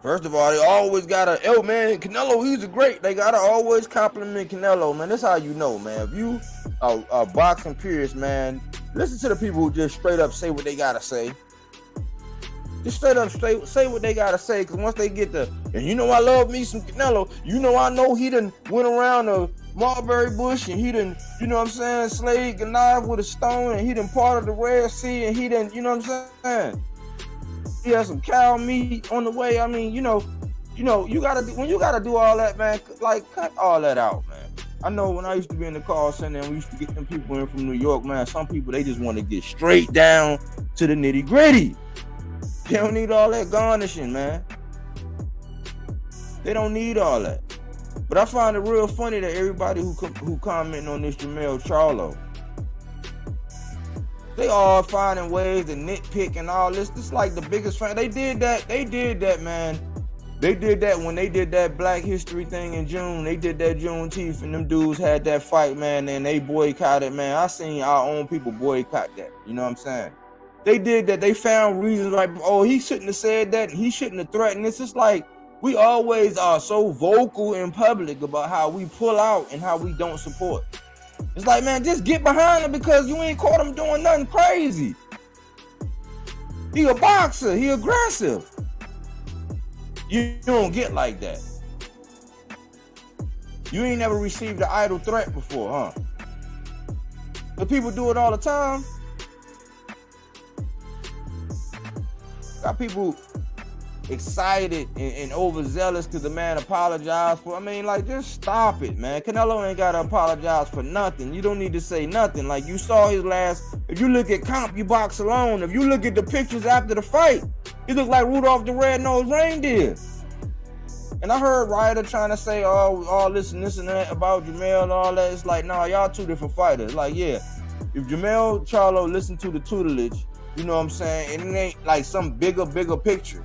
first of all, they always gotta, oh man, Canelo, he's a great. They gotta always compliment Canelo, man. That's how you know, man. If you are boxing purists, man, listen to the people who just straight up say what they gotta say. Just straight up say what they gotta say, because once they get the, and you know I love me some Canelo, you know I know he done went around the Mulberry Bush, and he done, you know what I'm saying, slayed Goliath with a stone, and he done parted the Red Sea, and he done, you know what I'm saying, he had some cow meat on the way. I mean, you know, you gotta do, when you gotta do all that, man, like cut all that out, man. I know when I used to be in the call center and we used to get them people in from New York, man, some people, they just want to get straight down to the nitty gritty. They don't need all that garnishing, man. They don't need all that. But I find it real funny that everybody who commenting on this Jermell Charlo, they all finding ways to nitpick and all this. This is like the biggest fan. They did that, man. They did that when they did that Black History thing in June. They did that Juneteenth, and them dudes had that fight, man, and they boycotted, man. I seen our own people boycott that. You know what I'm saying? They did that. They found reasons like, oh, he shouldn't have said that, and he shouldn't have threatened. It's just like, we always are so vocal in public about how we pull out and how we don't support. It's like, man, just get behind him because you ain't caught him doing nothing crazy. He a boxer. He aggressive. You don't get like that. You ain't never received an idle threat before, huh? But people do it all the time. Got people excited and overzealous because the man apologized for. I mean, like, just stop it, man. Canelo ain't got to apologize for nothing. You don't need to say nothing. Like, you saw his last, if you look at Comp, you box alone. If you look at the pictures after the fight, he looked like Rudolph the Red-Nosed Reindeer. And I heard Ryder trying to say all this and that about Jermell and all that. It's like, nah, y'all two different fighters. Like, yeah, if Jermell Charlo listened to the tutelage, you know what I'm saying, and it ain't like some bigger picture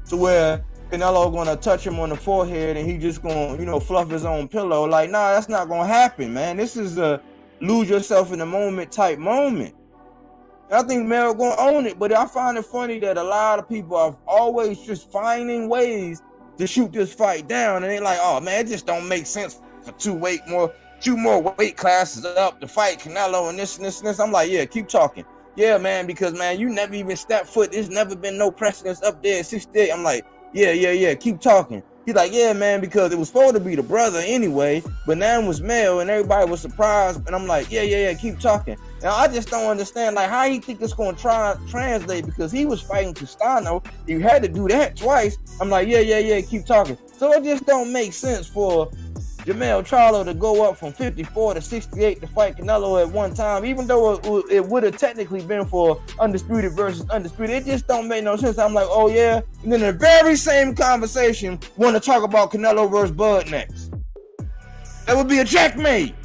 to where Canelo gonna touch him on the forehead and he just gonna, you know, fluff his own pillow. Like, nah, that's not gonna happen, man. This is a lose yourself in the moment type moment. And I think Mel gonna own it, but I find it funny that a lot of people are always just finding ways to shoot this fight down, and they like, oh man, it just don't make sense for two more weight classes up to fight Canelo and this and this and this. I'm like, yeah, keep talking. Yeah, man, because, man, you never even stepped foot. There's never been no precedence up there at 68. I'm like, yeah, keep talking. He's like, yeah, man, because it was supposed to be the brother anyway, but now it was male, and everybody was surprised. And I'm like, yeah, keep talking. Now, I just don't understand, like, how he think it's going to translate, because he was fighting Castano. You had to do that twice. I'm like, yeah, keep talking. So it just don't make sense for Jermell Charlo to go up from 54 to 68 to fight Canelo at one time, even though it would have technically been for undisputed versus undisputed. It just don't make no sense. I'm like, oh yeah, and then the very same conversation want to talk about Canelo versus Bud next. That would be a checkmate.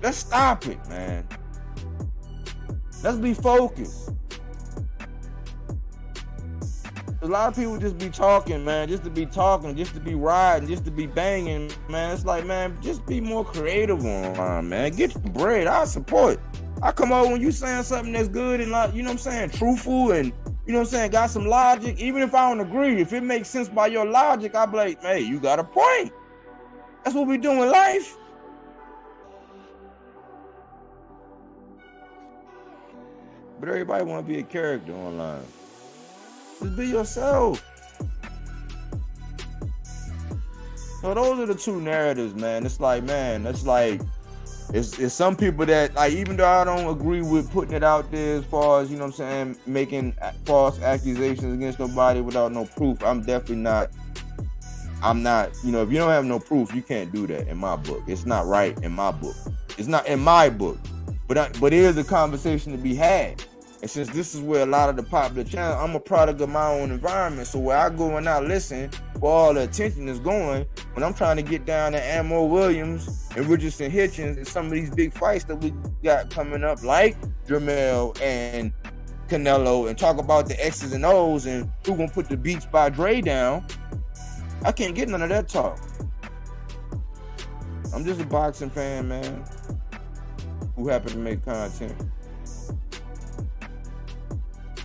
let's stop it, man. Let's be focused. A lot of people just be talking, man, just to be talking, just to be riding, just to be banging, man. It's like, man, just be more creative online, man. Get your bread. I support. I come over when you saying something that's good and, like, you know what I'm saying, truthful and, you know what I'm saying, got some logic. Even if I don't agree, if it makes sense by your logic, I be like, hey, you got a point. That's what we do in life. But everybody want to be a character online. Just be yourself. So those are the two narratives, man. It's like, man, it's like, it's some people that, like, even though I don't agree with putting it out there as far as, you know what I'm saying, making false accusations against nobody without no proof, I'm not, you know, if you don't have no proof, you can't do that in my book. It's not right in my book. It's not in my book. But it is a conversation to be had. And since this is where a lot of the popular channels, I'm a product of my own environment. So where I go and I listen, where all the attention is going, when I'm trying to get down to Ammo Williams and Richardson Hitchins and some of these big fights that we got coming up, like Jermell and Canelo, and talk about the X's and O's and who gonna put the Beats by Dre down, I can't get none of that talk. I'm just a boxing fan, man, who happen to make content.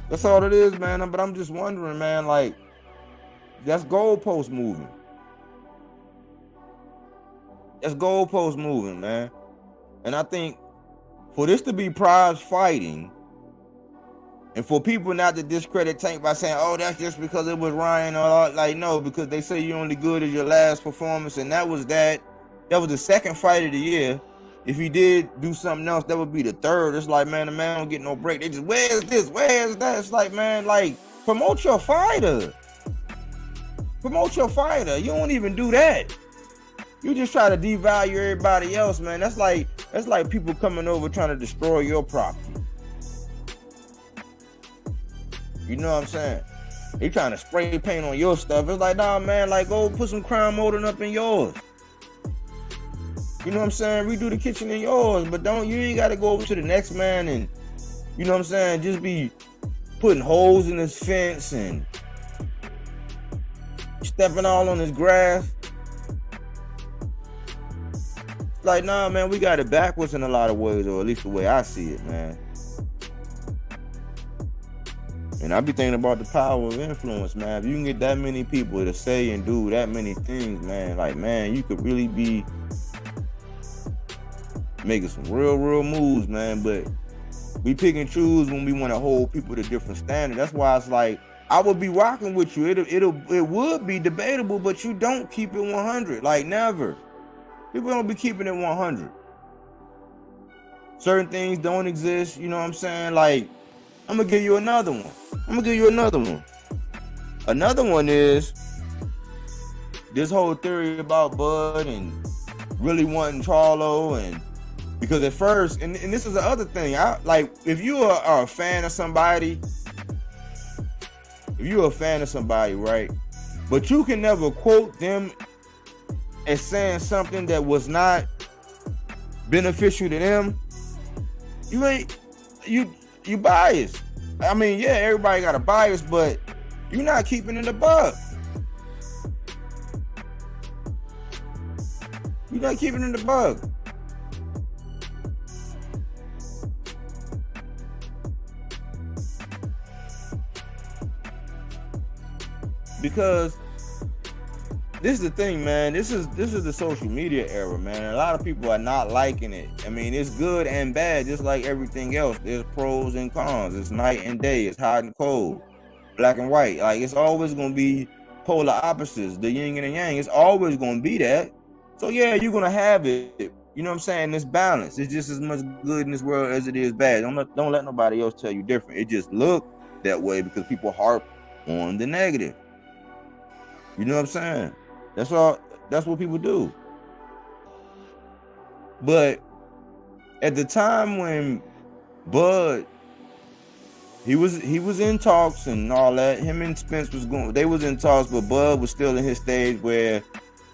That's all it is, man. But I'm just wondering, man, like, that's goalpost moving. That's goalpost moving, man. And I think for this to be prize fighting, and for people not to discredit Tank by saying, oh, that's just because it was Ryan, or like, no, because they say you're only good as your last performance, and that was the second fight of the year. If he did do something else, that would be the third. It's like, man, the man don't get no break. They just, where's this? Where's that? It's like, man, like, promote your fighter. Promote your fighter. You don't even do that. You just try to devalue everybody else, man. That's like people coming over trying to destroy your property. You know what I'm saying? They trying to spray paint on your stuff. It's like, nah, man, like, go put some crown molding up in yours. You know what I'm saying? Redo the kitchen in yours, but you ain't got to go over to the next man and, you know what I'm saying, just be putting holes in his fence and stepping all on his grass. Like, nah, man, we got it backwards in a lot of ways, or at least the way I see it, man. And I be thinking about the power of influence, man. If you can get that many people to say and do that many things, man, like, man, you could really be making some real moves, man. But we pick and choose when we want to hold people to different standards. That's why it's like, I would be rocking with you. It would be debatable, but you don't keep it 100. Like, never. People don't be keeping it 100. Certain things don't exist. You know what I'm saying? Like, I'm gonna give you another one. Another one is this whole theory about Bud and really wanting Charlo, and because at first, and this is the other thing, if you are a fan of somebody, right, but you can never quote them as saying something that was not beneficial to them, you biased. I mean, yeah, everybody got a bias, but you're not keeping it a buck. You're not keeping it a buck. Because this is the thing, man. This is the social media era, man. A lot of people are not liking it. I mean, it's good and bad, just like everything else. There's pros and cons. It's night and day. It's hot and cold, black and white. Like, it's always gonna be polar opposites, the yin and the yang. It's always gonna be that. So yeah, you're gonna have it. You know what I'm saying? It's balance. It's just as much good in this world as it is bad. Don't let nobody else tell you different. It just look that way because people harp on the negative. You know what I'm saying? That's all. That's what people do. But at the time when Bud, he was in talks and all that. Him and Spence they was in talks, but Bud was still in his stage where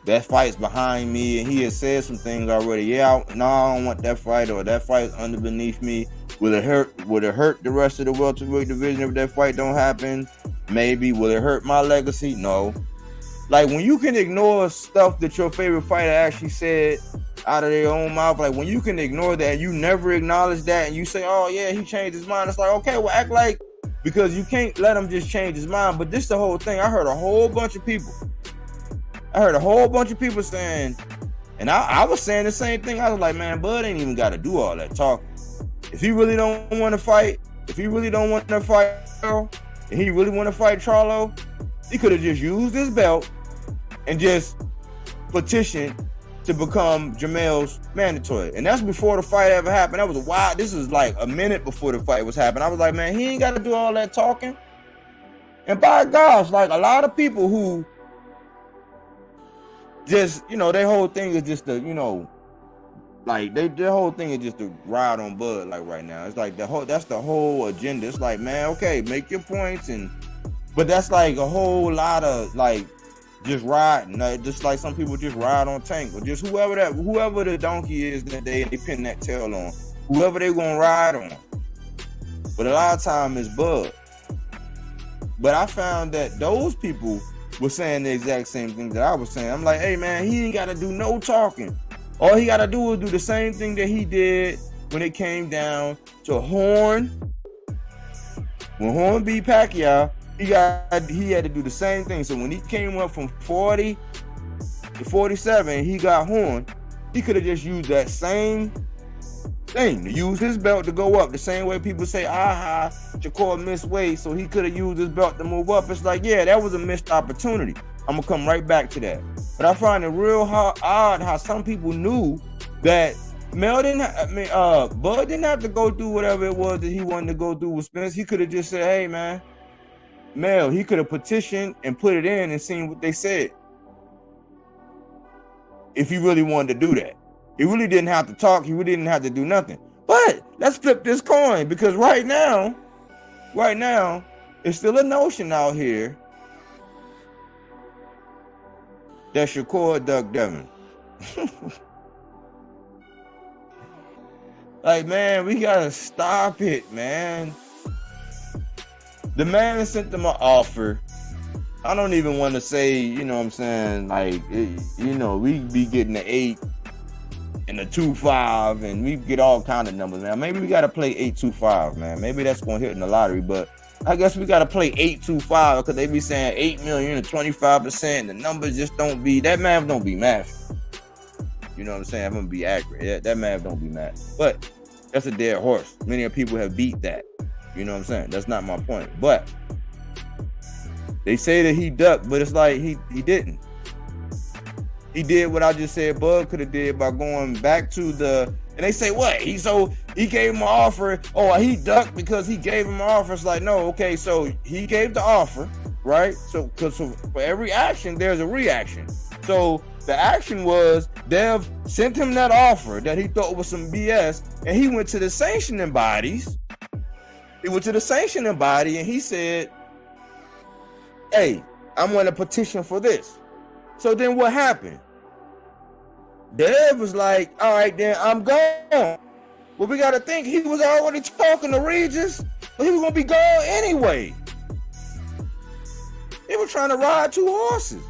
that fight's behind me, and he had said some things already. Yeah, no, I don't want that fight, or that fight's under beneath me. Will it hurt the rest of the welterweight division if that fight don't happen? Maybe. Will it hurt my legacy? No. Like, when you can ignore stuff that your favorite fighter actually said out of their own mouth, like when you can ignore that and you never acknowledge that, and you say, oh yeah, he changed his mind, it's like, okay, well, act like, because you can't let him just change his mind. But this the whole thing. I heard a whole bunch of people saying, and I was saying the same thing. I was like, man, Bud ain't even got to do all that talking. If he really don't want to fight, and he really want to fight Charlo, he could have just used his belt and just petitioned to become Jamel's mandatory. And that's before the fight ever happened. That was wild. This was like a minute before the fight was happening. I was like, man, he ain't got to do all that talking. And by gosh, like, a lot of people who just, their whole thing is just to, like, their whole thing is just to ride on Bud, like, right now. It's like that's the whole agenda. It's like, man, okay, make your points, but that's like a whole lot of, like, just riding, just like some people just ride on Tank, or just whoever the donkey is that they pin that tail on, whoever they gonna ride on. But a lot of time it's Bud. But I found that those people were saying the exact same thing that I was saying. I'm like, hey man, he ain't gotta do no talking. All he gotta do is do the same thing that he did when it came down to Horn. When Horn beat Pacquiao, he had to do the same thing. So when he came up from 40 to 47, he got Horn. He could have just used that same thing, to use his belt to go up. The same way people say, Shakur missed weight, so he could have used his belt to move up. It's like, yeah, that was a missed opportunity. I'm gonna come right back to that. But I find it real odd how some people knew that Bud didn't have to go through whatever it was that he wanted to go through with Spence. He could have just said, hey man, Mel, he could have petitioned and put it in and seen what they said. If he really wanted to do that. He really didn't have to talk. He really didn't have to do nothing. But let's flip this coin, because right now, it's still a notion out here that Shakur ducked Devin. Like, man, we gotta stop it, man. The man sent them an offer. I don't even want to say, you know what I'm saying, like, we be getting the 8 and the 2-5, and we get all kind of numbers, man. Maybe we got to play 8-2-5, man. Maybe that's going to hit in the lottery, but I guess we got to play 8-2-5, because they be saying 8 million and 25%. The numbers just don't be, that math don't be math. You know what I'm saying? I'm going to be accurate. Yeah, that math don't be math. But that's a dead horse. Many people have beat that. You know what I'm saying? That's not my point. But they say that he ducked, but it's like he didn't. He did what I just said Bud could have did by going back to the, and they say, what? He gave him an offer. Oh, he ducked because he gave him an offer. It's like, no, okay, so he gave the offer, right? So for every action, there's a reaction. So the action was Dev sent him that offer that he thought was some BS, and he went to the sanctioning bodies. He went to the sanctioning body and he said, hey, I'm going to petition for this. So then what happened? Dev was like, all right, then I'm gone. Well, we got to think he was already talking to Regis, but he was going to be gone anyway. He was trying to ride 2 horses.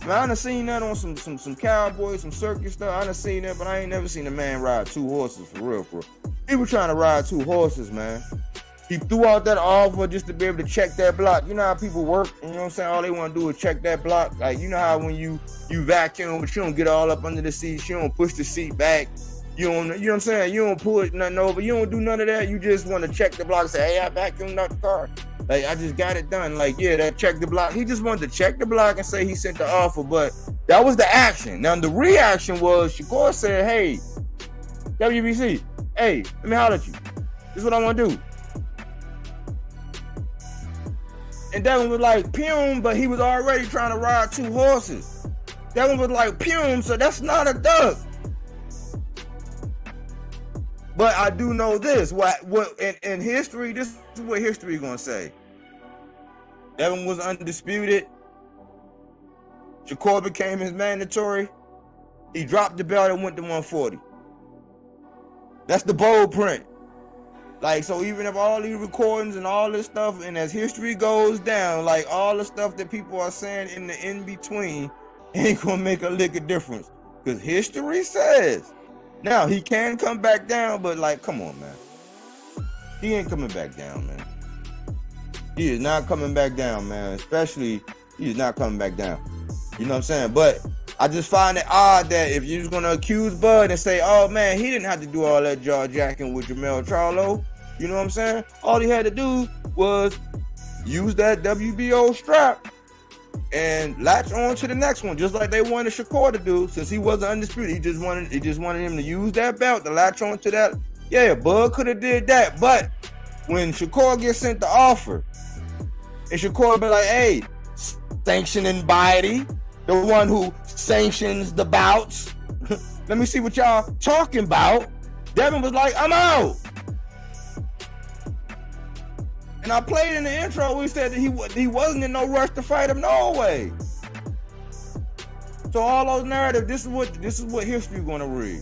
Man, I done seen that on some cowboys, some circus stuff. I done seen that, but I ain't never seen a man ride 2 horses for real. He was trying to ride 2 horses, man. He threw out that offer just to be able to check that block. You know how people work, you know what I'm saying? All they want to do is check that block. Like, you know how when you vacuum, but you don't get all up under the seat, you don't push the seat back. You know what I'm saying? You don't pull nothing over. You don't do none of that. You just want to check the block and say, hey, I vacuumed out the car. Like, I just got it done. Like, yeah, that check the block. He just wanted to check the block and say he sent the offer, but that was the action. Now, the reaction was Shakur said, hey, WBC, hey, let me holler at you. This is what I want to do. And Devin was like, Pum, but he was already trying to ride 2 horses. Devin was like, Pum, so that's not a duck. But I do know this. What in history, this is what history is going to say. Devin was undisputed. Shakur became his mandatory, he dropped the belt and went to 140. That's the bold print. Like, so even if all these recordings and all this stuff, and as history goes down, like all the stuff that people are saying in the in-between ain't gonna make a lick of difference. Because history says, now he can come back down, but like, come on, man. He ain't coming back down, man. He is not coming back down, man. Especially, he is not coming back down. You know what I'm saying? But I just find it odd that if you're going to accuse Bud and say, oh, man, he didn't have to do all that jaw jacking with Jamel Charlo. You know what I'm saying? All he had to do was use that WBO strap and latch on to the next one, just like they wanted Shakur to do, since he wasn't undisputed. He just wanted him to use that belt to latch on to that. Yeah, Bud could have did that. But when Shakur gets sent the offer, and Shakur be like, hey, sanctioning body, the one who sanctions the bouts. Let me see what y'all talking about. Devin was like, I'm out. And I played in the intro, we said that he wasn't in no rush to fight him, no way. So all those narratives, this is what history gonna read.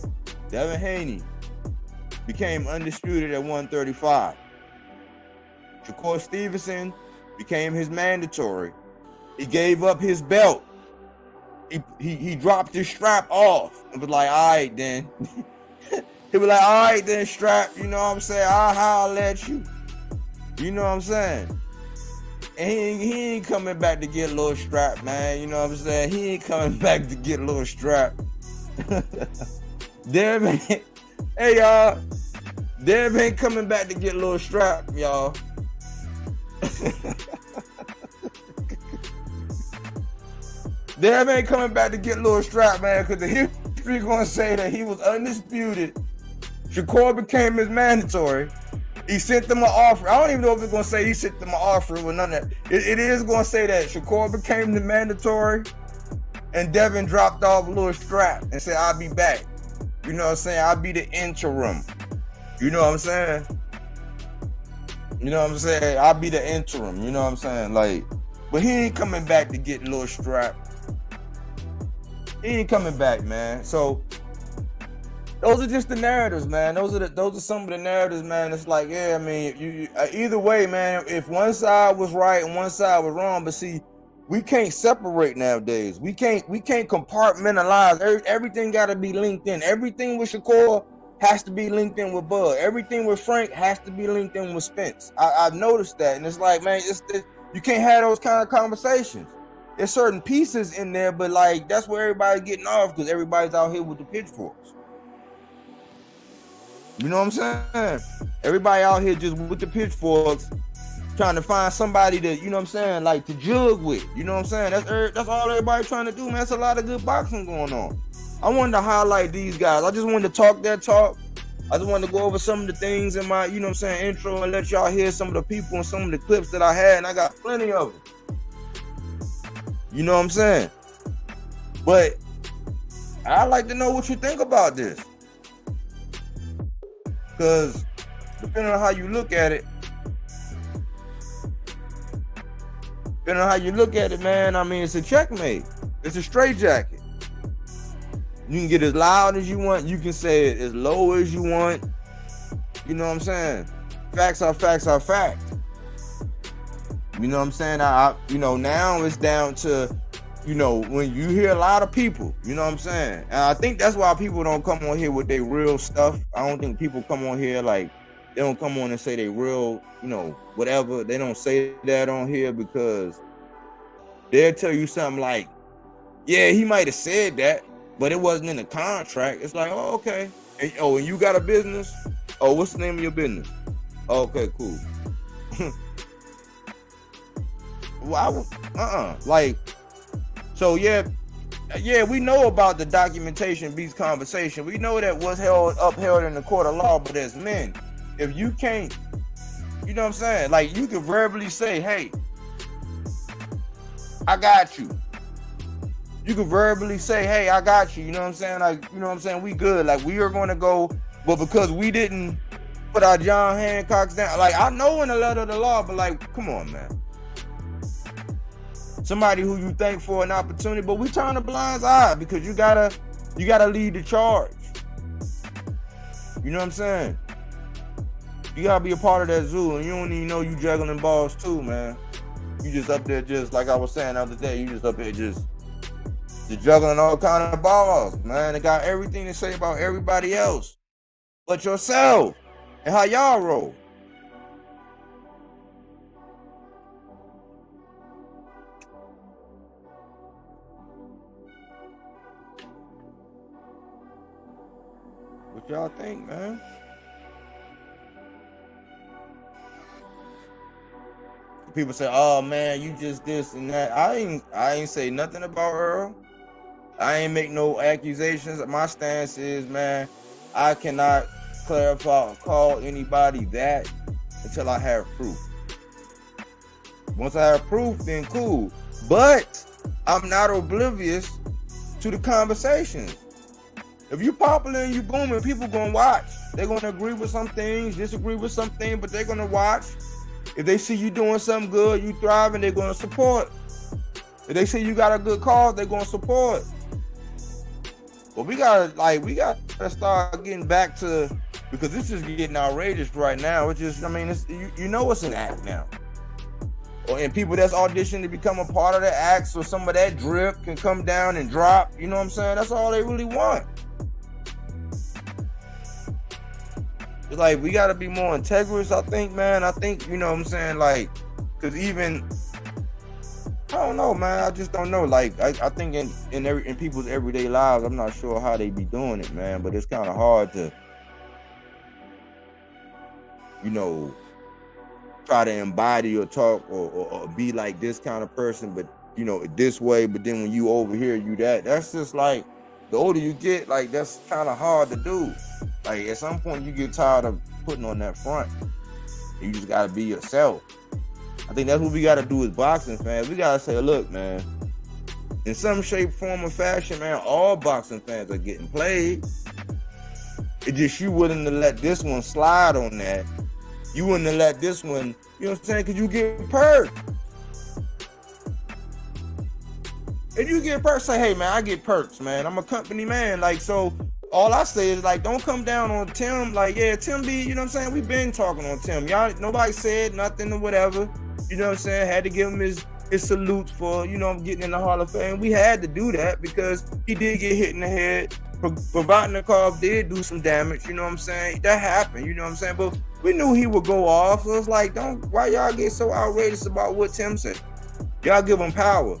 Devin Haney became undisputed at 135. Shakur Stevenson became his mandatory. He gave up his belt. He dropped his strap off and was like, all right then. He was like, all right then, strap, you know what I'm saying? I'll holler at you. You know what I'm saying? And he ain't coming back to get a little strap, man. You know what I'm saying? He ain't coming back to get a little strap. Devin, hey y'all. Devin ain't coming back to get a little strap, y'all. Devin ain't coming back to get a little strap, man, because the history gonna say that he was undisputed. Shakur became his mandatory. He sent them an offer. I don't even know if it's gonna say he sent them an offer or none of that. It is gonna say that Shakur became the mandatory, and Devin dropped off a little strap and said, "I'll be back." You know what I'm saying? I'll be the interim. You know what I'm saying? You know what I'm saying? I'll be the interim. You know what I'm saying? Like, but he ain't coming back to get a little strap. He ain't coming back, man. So those are just the narratives, man. Those are some of the narratives, man. It's like, yeah, I mean, you either way, man. If one side was right and one side was wrong, but see, we can't separate nowadays. We can't compartmentalize. Everything got to be linked in. Everything with Shakur has to be linked in with Bud. Everything with Frank has to be linked in with Spence. I've noticed that, and it's like, man, you can't have those kind of conversations. There's certain pieces in there, but like that's where everybody's getting off because everybody's out here with the pitchforks. You know what I'm saying? Everybody out here just with the pitchforks, trying to find somebody to, you know what I'm saying, like to jug with. You know what I'm saying? That's all everybody's trying to do, man. That's a lot of good boxing going on. I wanted to highlight these guys. I just wanted to talk that talk. I just wanted to go over some of the things in my, you know what I'm saying, intro and let y'all hear some of the people and some of the clips that I had, and I got plenty of them. You know what I'm saying? But I'd like to know what you think about this. Because depending on how you look at it, man, I mean, it's a checkmate. It's a straitjacket. You can get as loud as you want. You can say it as low as you want. You know what I'm saying? Facts are facts are facts. You know what I'm saying? Now it's down to, when you hear a lot of people, you know what I'm saying? And I think that's why people don't come on here with their real stuff. I don't think people come on here like, they don't come on and say they real, whatever. They don't say that on here because they'll tell you something like, yeah, he might have said that, but it wasn't in the contract. It's like, oh, okay. And you got a business? Oh, what's the name of your business? Oh, okay, cool. So yeah, we know about the documentation beats conversation. We know that was upheld in the court of law, but as men, if you can't, you know what I'm saying? Like, you can verbally say, hey, I got you. You can verbally say, hey, I got you. You know what I'm saying? Like, you know what I'm saying? We good. Like, we are going to go, but because we didn't put our John Hancocks down, like, I know in the letter of the law, but like, come on, man. somebody who you think for an opportunity, but we turn a blind eye because you gotta lead the charge. You know what I'm saying? You gotta be a part of that zoo, and you don't even know you juggling balls too, man. You just up there, just like I was saying the other day, you just up there just juggling all kind of balls, man. It got everything to say about everybody else but yourself and how y'all roll. What y'all think, man? People say, "Oh man, you just this and that." I ain't say nothing about Earl. I ain't make no accusations. My stance is, man, I cannot clarify or call anybody that until I have proof. Once I have proof, then cool. But I'm not oblivious to the conversations. If you popular and you booming, people gonna watch. They're gonna agree with some things, disagree with some things, but they're gonna watch. If they see you doing something good, you thriving, they're gonna support. If they see you got a good cause, they're gonna support. But we gotta start getting back to, because this is getting outrageous right now. It's just, I mean, it's, you know it's an act now. And people that's auditioning to become a part of the act, so some of that drip can come down and drop. You know what I'm saying? That's all they really want. It's like, we gotta be more integrous, I think, man. I think, you know what I'm saying, like, because even, I don't know, man. I just don't know. Like, I think in people's everyday lives, I'm not sure how they be doing it, man. But it's kind of hard to, you know, try to embody or talk or be like this kind of person, but, you know, this way. But then when you over here, you that. That's just like, the older you get, like, that's kind of hard to do. Like, at some point, you get tired of putting on that front. You just got to be yourself. I think that's what we got to do as boxing fans. We got to say, look, man, in some shape, form, or fashion, man, all boxing fans are getting played. It's just you willing to let this one slide on that. You wouldn't have let this one, you know what I'm saying, because you get perked. If you get perks, say, hey, man, I get perks, man. I'm a company man. Like, so all I say is, like, don't come down on Tim. Like, yeah, Tim B, you know what I'm saying? We've been talking on Tim. Y'all, nobody said nothing or whatever. You know what I'm saying? Had to give him his salutes for, you know, getting in the Hall of Fame. We had to do that because he did get hit in the head. Provodnikov did do some damage, you know what I'm saying? That happened, you know what I'm saying? But we knew he would go off. So it's like, why y'all get so outrageous about what Tim said? Y'all give him power.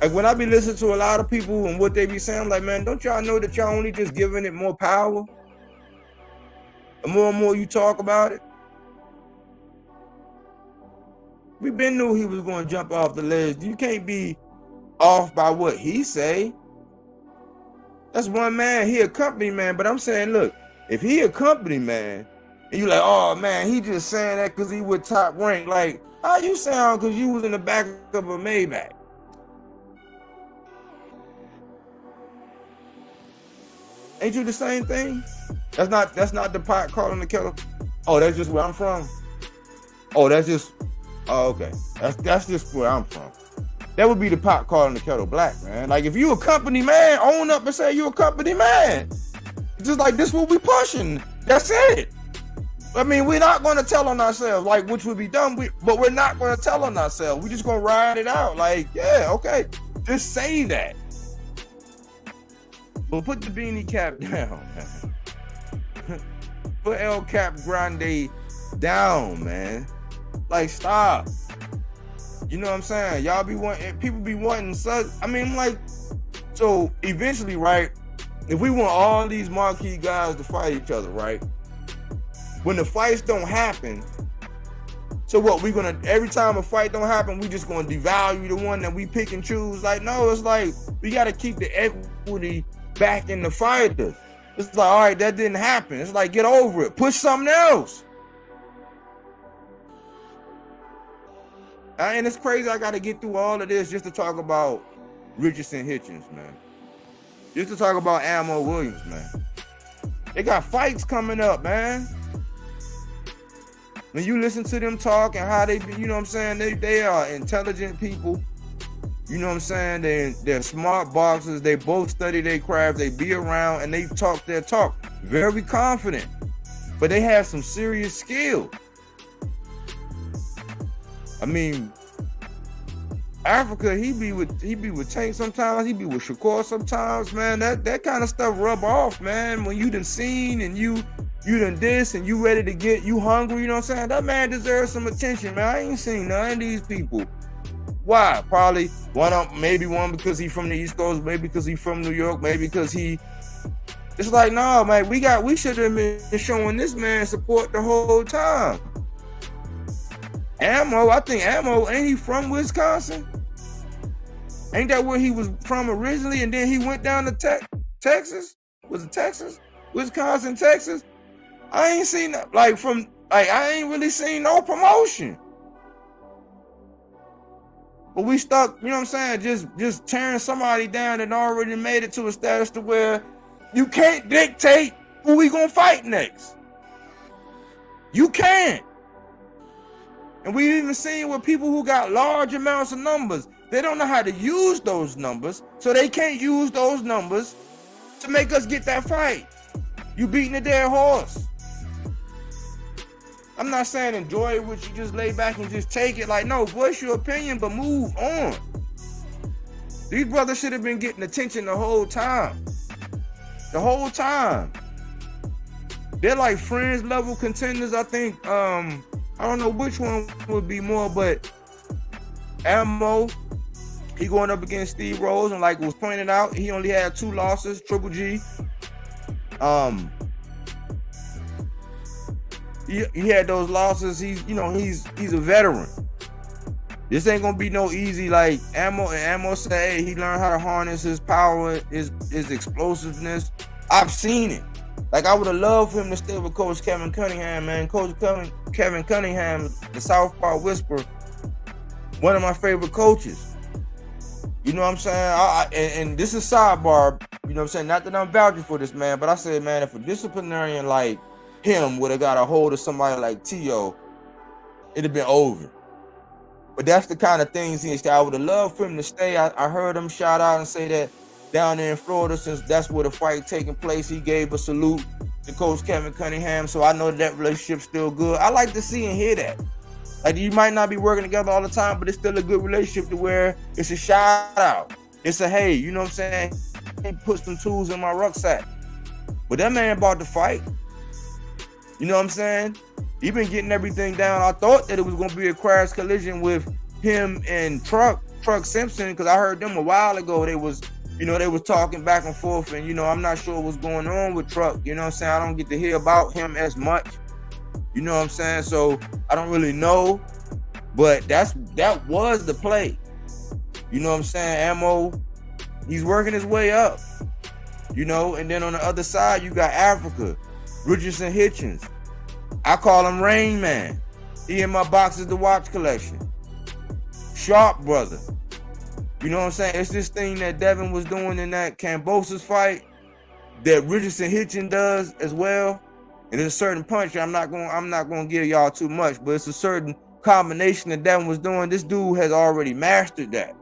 Like, when I be listening to a lot of people and what they be saying, I'm like, man, don't y'all know that y'all only just giving it more power? The more and more you talk about it. We been knew he was going to jump off the ledge. You can't be off by what he say. That's one man. He a company man. But I'm saying, look, if he a company man, and you like, oh man, he just saying that because he was top rank. Like, how you sound because you was in the back of a Maybach? Ain't you the same thing? That's not the pot calling the kettle. Oh, that's just where I'm from. Oh, that's just. Oh, okay. That's just where I'm from. That would be the pot calling the kettle black, man. Like, if you a company man, own up and say you a company man. Just like, this what we pushing. That's it. I mean, we're not going to tell on ourselves, like, which would be dumb, but we're not going to tell on ourselves. We're just going to ride it out. Like, yeah, okay. Just say that. But put the beanie cap down, man. Put El Cap Grande down, man. Like, stop. You know what I'm saying? Y'all be wanting, people be wanting such, I mean, like, so eventually, right, if we want all these marquee guys to fight each other, right, when the fights don't happen, so what, we gonna, every time a fight don't happen, we just gonna devalue the one that we pick and choose? Like, no, it's like, we gotta keep the equity back in the fighters. It's like, all right, that didn't happen. It's like, get over it. Push something else. And it's crazy I got to get through all of this just to talk about Richardson Hitchins, man. Just to talk about Ammo Williams, man. They got fights coming up, man. When you listen to them talk and how they, you know what I'm saying, they are intelligent people. You know what I'm saying? They're smart boxers. They both study their craft. They be around and they talk their talk. Very confident. But they have some serious skill. I mean, Africa, he be with Tank sometimes, he be with Shakur sometimes, man. That kind of stuff rub off, man. When you done seen and you done this and you ready to get, you hungry, you know what I'm saying? That man deserves some attention, man. I ain't seen none of these people. Why? Probably maybe one because he from the East Coast, maybe because he from New York, maybe because it's like, no, man, we should have been showing this man support the whole time. I think ain't he from Wisconsin? Ain't that where he was from originally? And then he went down to Texas? Was it Texas? Wisconsin, Texas? I ain't seen that. I ain't really seen no promotion. But we stuck, you know what I'm saying? Just tearing somebody down that already made it to a status to where you can't dictate who we gonna fight next. You can't. And we even seen with people who got large amounts of numbers, they don't know how to use those numbers, so they can't use those numbers to make us get that fight. You beating a dead horse. I'm not saying enjoy it, which you just lay back and just take it. Like, no, voice your opinion, but move on. These brothers should have been getting attention the whole time. The whole time. They're like friends level contenders. I think, I don't know which one would be more, but Ammo, he going up against Steve Rose, and like was pointed out, he only had 2 losses, Triple G. He had those losses. He's a veteran. This ain't gonna be no easy. Like Ammo say, he learned how to harness his power, his explosiveness. I've seen it. Like, I would have loved for him to stay with Coach Kevin Cunningham, man. Coach Kevin Cunningham, the Southpaw Whisperer, one of my favorite coaches. You know what I'm saying? And this is sidebar, you know what I'm saying? Not that I'm vouching for this man, but I said, man, if a disciplinarian like him would have got a hold of somebody like T.O., it'd have been over. But that's the kind of things he said. I would have loved for him to stay. I heard him shout out and say that down there in Florida, since that's where the fight taking place, he gave a salute to Coach Kevin Cunningham. So I know that relationship's still good. I like to see and hear that. Like, you might not be working together all the time, but it's still a good relationship to where it's a shout out. It's a, hey, you know what I'm saying? He put some tools in my rucksack. But that man bought the fight. You know what I'm saying? He been getting everything down. I thought that it was going to be a crash collision with him and Truck Simpson, because I heard them a while ago. They was talking back and forth, and, I'm not sure what's going on with Truck. You know what I'm saying? I don't get to hear about him as much. You know what I'm saying? So I don't really know, but that was the play. You know what I'm saying? Ammo, he's working his way up. And then on the other side, you got Africa, Richardson Hitchins. I call him Rain Man. He in my Boxes to Watch collection. Sharp brother. You know what I'm saying? It's this thing that Devin was doing in that Cambosa's fight that Richardson Hitchins does as well. And there's a certain punch. I'm not gonna give y'all too much, but it's a certain combination that Devin was doing. This dude has already mastered that.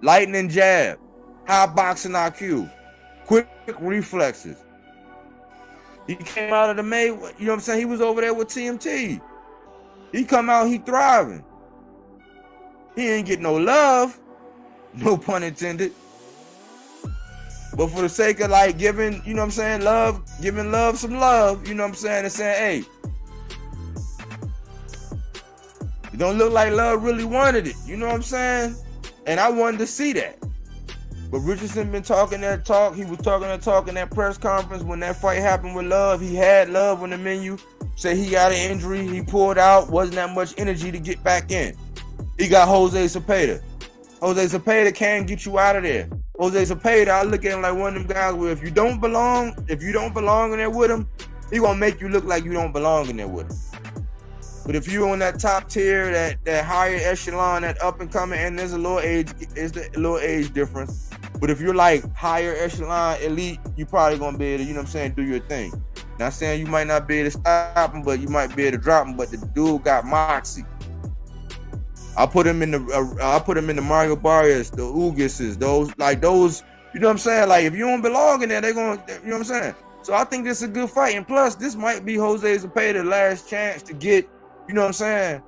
Lightning jab, high boxing IQ, quick reflexes. He came out of the May, you know what I'm saying? He was over there with TMT. He come out, he thriving. He ain't get no love, no pun intended. But for the sake of like giving, you know what I'm saying, love, giving love some love, you know what I'm saying, and saying, hey, it don't look like love really wanted it, you know what I'm saying? And I wanted to see that. But Richardson been talking that talk. He was talking that talk in that press conference when that fight happened with Love. He had Love on the menu. Said he got an injury. He pulled out. Wasn't that much energy to get back in. He got Jose Cepeda. Jose Cepeda can't get you out of there. Jose Cepeda, I look at him like one of them guys where if you don't belong in there with him, he gonna make you look like you don't belong in there with him. But if you're on that top tier, that higher echelon, that up and coming, and there's a little age difference. But if you're like higher echelon elite, you probably gonna be able to, you know what I'm saying, do your thing. Not saying you might not be able to stop him, but you might be able to drop him. But the dude got moxie. I put him in the Mario Barrios, the Ugises, those, you know what I'm saying? Like, if you don't belong in there, they're going, you know what I'm saying? So I think this is a good fight. And plus, this might be Jose Zepeda's last chance to get, you know what I'm saying?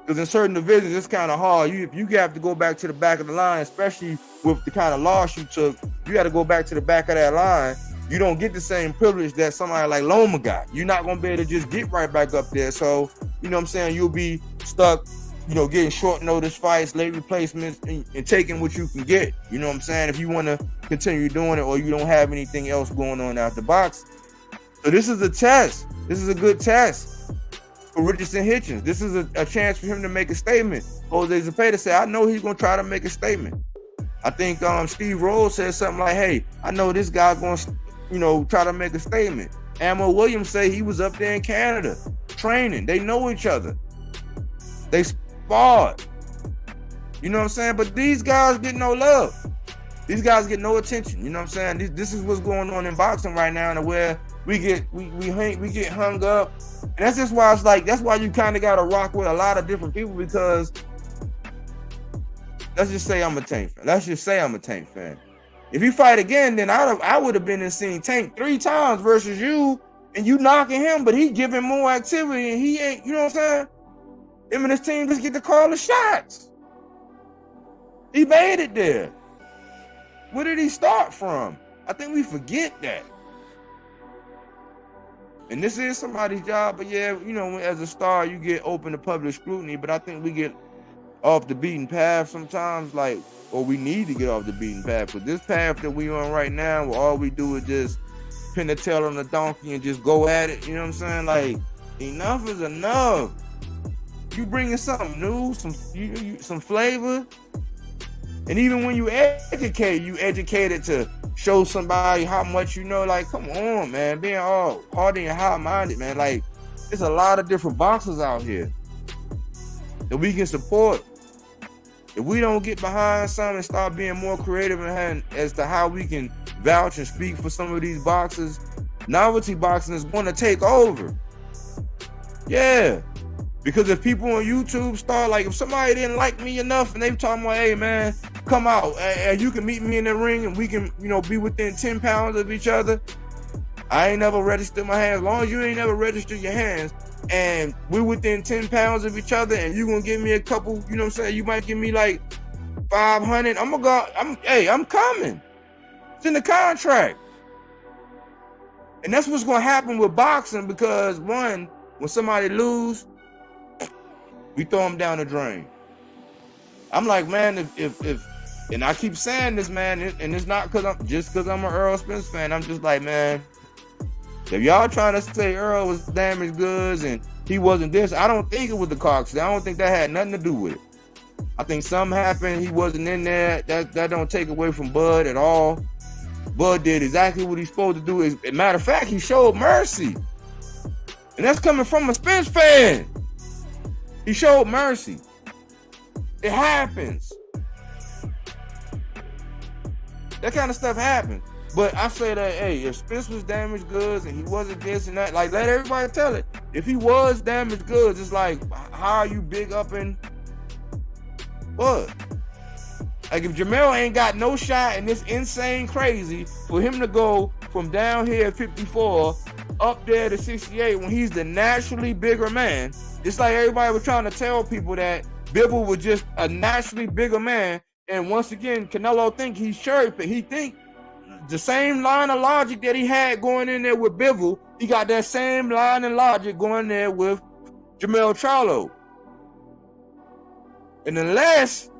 Because in certain divisions, it's kind of hard. You have to go back to the back of the line, especially with the kind of loss you took. You got to go back to the back of that line. You don't get the same privilege that somebody like Loma got. You're not going to be able to just get right back up there. So, you know what I'm saying? You'll be stuck, you know, getting short notice fights, late replacements, and taking what you can get. You know what I'm saying? If you want to continue doing it or you don't have anything else going on out the box. So this is a test. This is a good test for Richardson Hitchins. This is a chance for him to make a statement. Jose Zepeda said, I know he's going to try to make a statement. I think Steve Rose said something like, hey, I know this guy's going to, you know, try to make a statement. Amo Williams say he was up there in Canada training. They know each other. They sparred. You know what I'm saying? But these guys get no love. These guys get no attention. You know what I'm saying? This is what's going on in boxing right now, and where we get hung up. And that's just why it's like, that's why you kind of got to rock with a lot of different people, because let's just say I'm a Tank fan. If you fight again, then I would have been in seeing Tank 3 times versus you, and you knocking him, but he giving more activity, and he ain't, you know what I'm saying? Him and his team just get to call the shots. He made it there. Where did he start from? I think we forget that. And this is somebody's job, but yeah, you know, as a star, you get open to public scrutiny, but I think we get off the beaten path sometimes, like, or we need to get off the beaten path. But this path that we on right now, where all we do is just pin the tail on the donkey and just go at it, you know what I'm saying? Like, enough is enough. You bringing something new, some flavor. And even when you educated to show somebody how much you know. Like, come on, man, being all hardy and high-minded, man. Like, there's a lot of different boxers out here that we can support. If we don't get behind something and start being more creative as to how we can vouch and speak for some of these boxers, novelty boxing is going to take over. Yeah. Because if people on YouTube start, like, if somebody didn't like me enough and they talking about, hey, man, come out and you can meet me in the ring and we can, you know, be within 10 pounds of each other. I ain't never registered my hands. As long as you ain't never registered your hands and we're within 10 pounds of each other and you gonna give me a couple, you know what I'm saying? You might give me like 500. I'm coming. It's in the contract. And that's what's gonna happen with boxing, because one, when somebody lose, we throw them down the drain. I'm like, man, if and I keep saying this, man, and it's not because I'm an Earl Spence fan. I'm just like, man, if y'all trying to say Earl was damaged goods and he wasn't this, I don't think it was the car accident. I don't think that had nothing to do with it. I think something happened. He wasn't in there. That don't take away from Bud at all. Bud did exactly what he's supposed to do. As a matter of fact, he showed mercy. And that's coming from a Spence fan. He showed mercy. It happens. That kind of stuff happens. But I say that, hey, if Spence was damaged goods and he wasn't this and that, like, let everybody tell it. If he was damaged goods, it's like, how are you big up in what? Like, if Jamel ain't got no shot and it's insane crazy for him to go from down here at 54 up there to 68 when he's the naturally bigger man, it's like everybody was trying to tell people that Bivol was just a naturally bigger man. And once again, Canelo think he's sure, he think the same line of logic that he had going in there with Bivol, he got that same line of logic going there with Jermell Charlo. And unless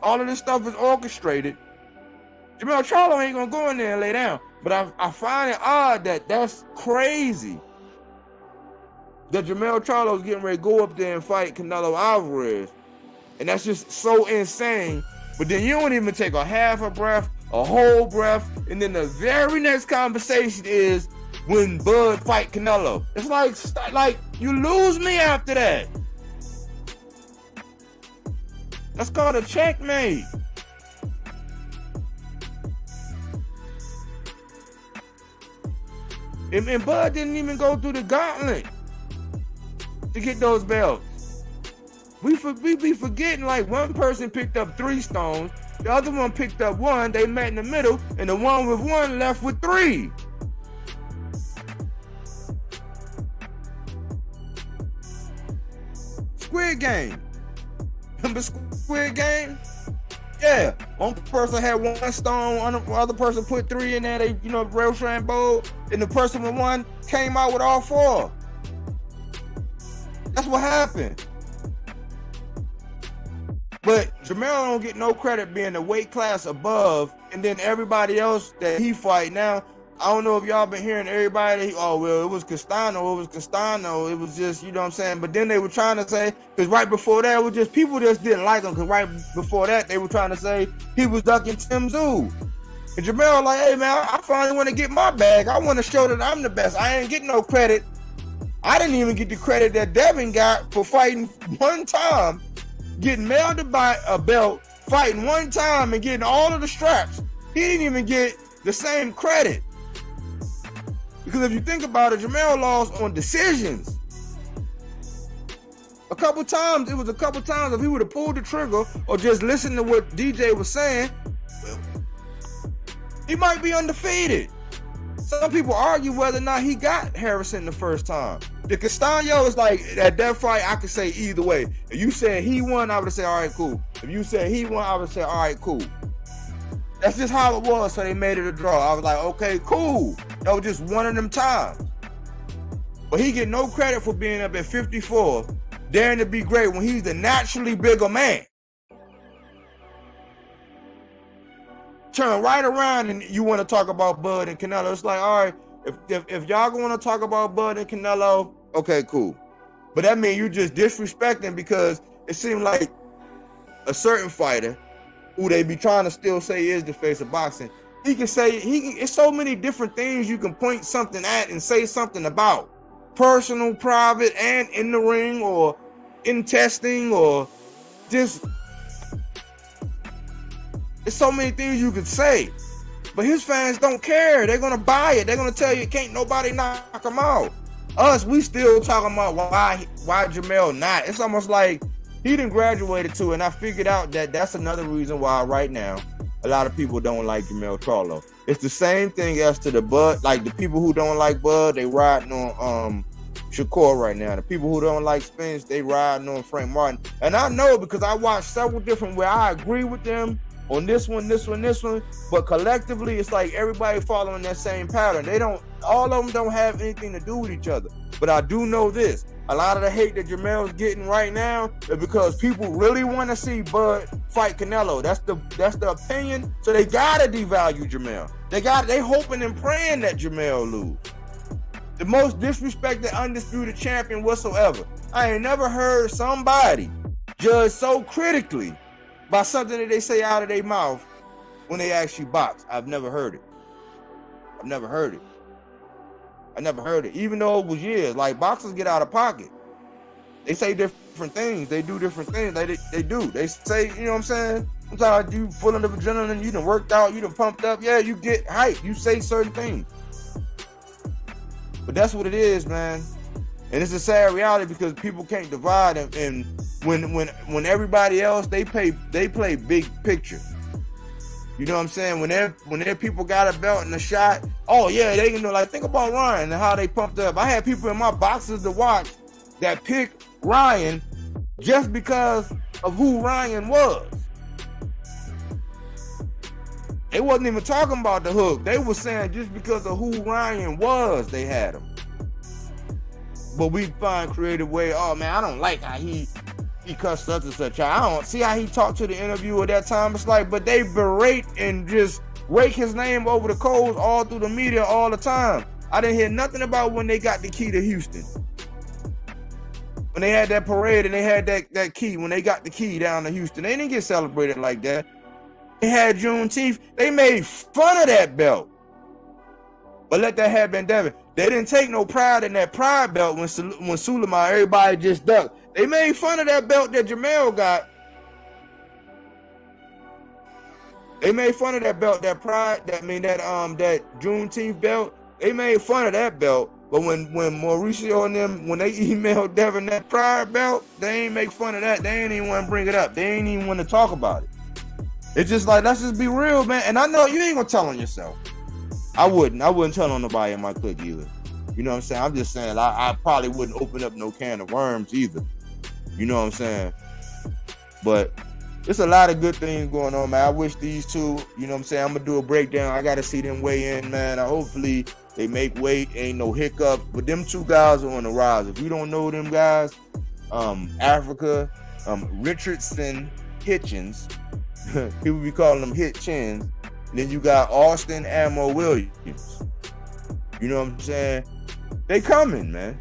all of this stuff is orchestrated, Jermell Charlo ain't gonna go in there and lay down. But I find it odd that that's crazy that Jermell Charlo's getting ready to go up there and fight Canelo Alvarez. And that's just so insane. But then you don't even take a half a breath, a whole breath, and then the very next conversation is when Bud fight Canelo. It's like you lose me after that. That's called a checkmate. And Bud didn't even go through the gauntlet to get those belts. We be forgetting like one person picked up 3 stones, the other one picked up 1, they met in the middle, and the one with 1 left with 3. Squid Game. Remember Squid Game? Yeah. One person had 1 stone, the other person put 3 in there, they, real Rambo, and the person with 1 came out with all 4. That's what happened. But Jamel don't get no credit being the weight class above, and then everybody else that he fight now, I don't know if y'all been hearing everybody, oh, well, it was Castano, it was just, you know what I'm saying? But then they were trying to say, because right before that, it was just people just didn't like him, because right before that, they were trying to say he was ducking Tim Tszyu. And Jamel like, hey, man, I finally want to get my bag. I want to show that I'm the best. I ain't getting no credit. I didn't even get the credit that Devin got for fighting 1 time, getting mailed a belt, fighting 1 time, and getting all of the straps. He didn't even get the same credit. Because if you think about it, Jamel lost on decisions. It was a couple times if he would have pulled the trigger or just listened to what DJ was saying, he might be undefeated. Some people argue whether or not he got Harrison the first time. The Castano is like, at that fight, I could say either way. If you said he won, I would say, all right, cool. If you said he won, I would say, all right, cool. That's just how it was, so they made it a draw. I was like, okay, cool. That was just one of them times. But he get no credit for being up at 54, daring to be great when he's the naturally bigger man. Turn right around and you want to talk about Bud and Canelo. It's like, all right, if y'all going to talk about Bud and Canelo, okay, cool. But that means you just disrespecting, because it seemed like a certain fighter who they be trying to still say is the face of boxing, he can say, it's so many different things you can point something at and say something about. Personal, private, and in the ring, or in testing, or just, there's so many things you could say. But his fans don't care. They're going to buy it. They're going to tell you, can't nobody knock him out. Us, we still talking about why Jamel not. It's almost like he done graduated to it, and I figured out that that's another reason why right now a lot of people don't like Jamel Charlo. It's the same thing as to the Bud, like the people who don't like Bud, they riding on Shakur right now. The people who don't like Spence, they riding on Frank Martin. And I know because I watched several different where I agree with them on this one, but collectively it's like everybody following that same pattern. All of them don't have anything to do with each other. But I do know this. A lot of the hate that Jamel's getting right now is because people really want to see Bud fight Canelo. That's the opinion. So they gotta devalue Jamel. They hoping and praying that Jamel lose. The most disrespected undisputed champion whatsoever. I ain't never heard somebody judge so critically by something that they say out of their mouth when they actually box. I've never heard it. Even though it was years. Like, boxers get out of pocket. They say different things. They do different things. They do. They say, you know what I'm saying? Sometimes you full of adrenaline, you done worked out, you done pumped up. Yeah, you get hype. You say certain things. But that's what it is, man. And it's a sad reality because people can't divide. And when everybody else, they play big picture. You know what I'm saying? When their people got a belt and a shot, oh yeah, they can like think about Ryan and how they pumped up. I had people in my boxes to watch that picked Ryan just because of who Ryan was. They wasn't even talking about the hook. They were saying just because of who Ryan was, they had him. But we find creative way. Oh man, I don't like how he cussed such and such. I don't see how he talked to the interviewer at that time. It's like, but they berate and just rake his name over the coals all through the media all the time. I didn't hear nothing about when they got the key to Houston. When they had that parade and they had that key, when they got the key down to Houston, they didn't get celebrated like that. They had Juneteenth. They made fun of that belt. But let that have been Devin. They didn't take no pride in that pride belt when Suleiman, everybody just ducked. They made fun of that belt that Jamel got. They made fun of that belt, that pride, that Juneteenth belt. They made fun of that belt But when Mauricio and them, when they emailed Devin that pride belt, they ain't make fun of that. They ain't even want to bring it up. They ain't even want to talk about it. It's just like, let's just be real, man. And I know you ain't gonna tell on yourself. I wouldn't tell on nobody in my clique either. You know what I'm saying? I'm just saying I probably wouldn't open up no can of worms either. You know what I'm saying? But there's a lot of good things going on, man. I wish these two, you know what I'm saying? I'm gonna do a breakdown. I gotta see them weigh in, man. Hopefully they make weight, ain't no hiccup. But them two guys are on the rise. If you don't know them guys, Africa, Richardson Hitchins, people be calling them Hitchins. And then you got Austin Ammo Williams. You know what I'm saying? They coming, man.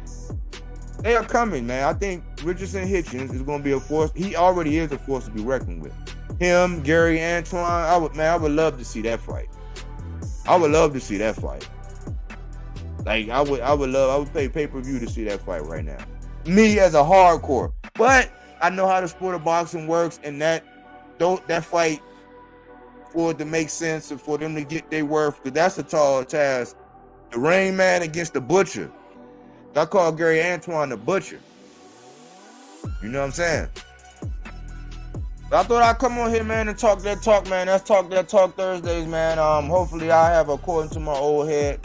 They are coming, man. I think Richardson Hitchins is going to be a force. He already is a force to be reckoned with. Him, Gary Antoine, I would love to see that fight. I would love to see that fight. Like, I would pay pay-per-view to see that fight right now. Me as a hardcore. But I know how the sport of boxing works, and that fight, for it to make sense and for them to get their worth, because that's a tall task. The Rain Man against the Butcher. I call Gary Antoine the Butcher. You know what I'm saying? But I thought I'd come on here, man, and talk that talk, man. That's Talk That Talk Thursdays, man. Hopefully I have, according to my old head,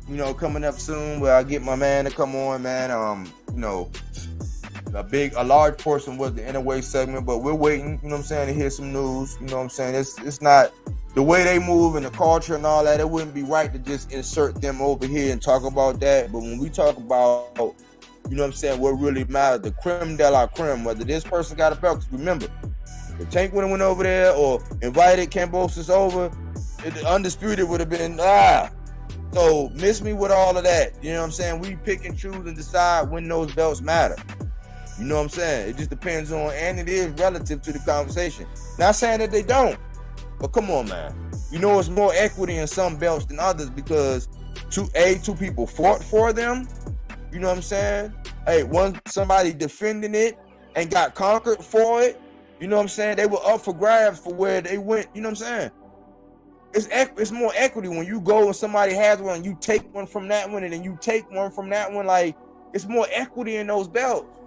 you know, coming up soon where I get my man to come on, man. You know, a large portion was the Innerway segment, but we're waiting, you know what I'm saying, to hear some news. You know what I'm saying? It's not the way they move and the culture and all that. It wouldn't be right to just insert them over here and talk about that. But when we talk about, you know what I'm saying, what really matters, the creme de la creme, whether this person got a belt, because remember, if Tank would have went over there or invited Kambosos over, the Undisputed would have been, So miss me with all of that. You know what I'm saying? We pick and choose and decide when those belts matter. You know what I'm saying? It just depends on, and it is relative to the conversation. Not saying that they don't, but come on, man. You know, it's more equity in some belts than others because two people fought for them. You know what I'm saying? Hey, somebody defending it and got conquered for it. You know what I'm saying? They were up for grabs for where they went. You know what I'm saying? It's more equity when you go and somebody has one and you take one from that one and then you take one from that one. Like, it's more equity in those belts.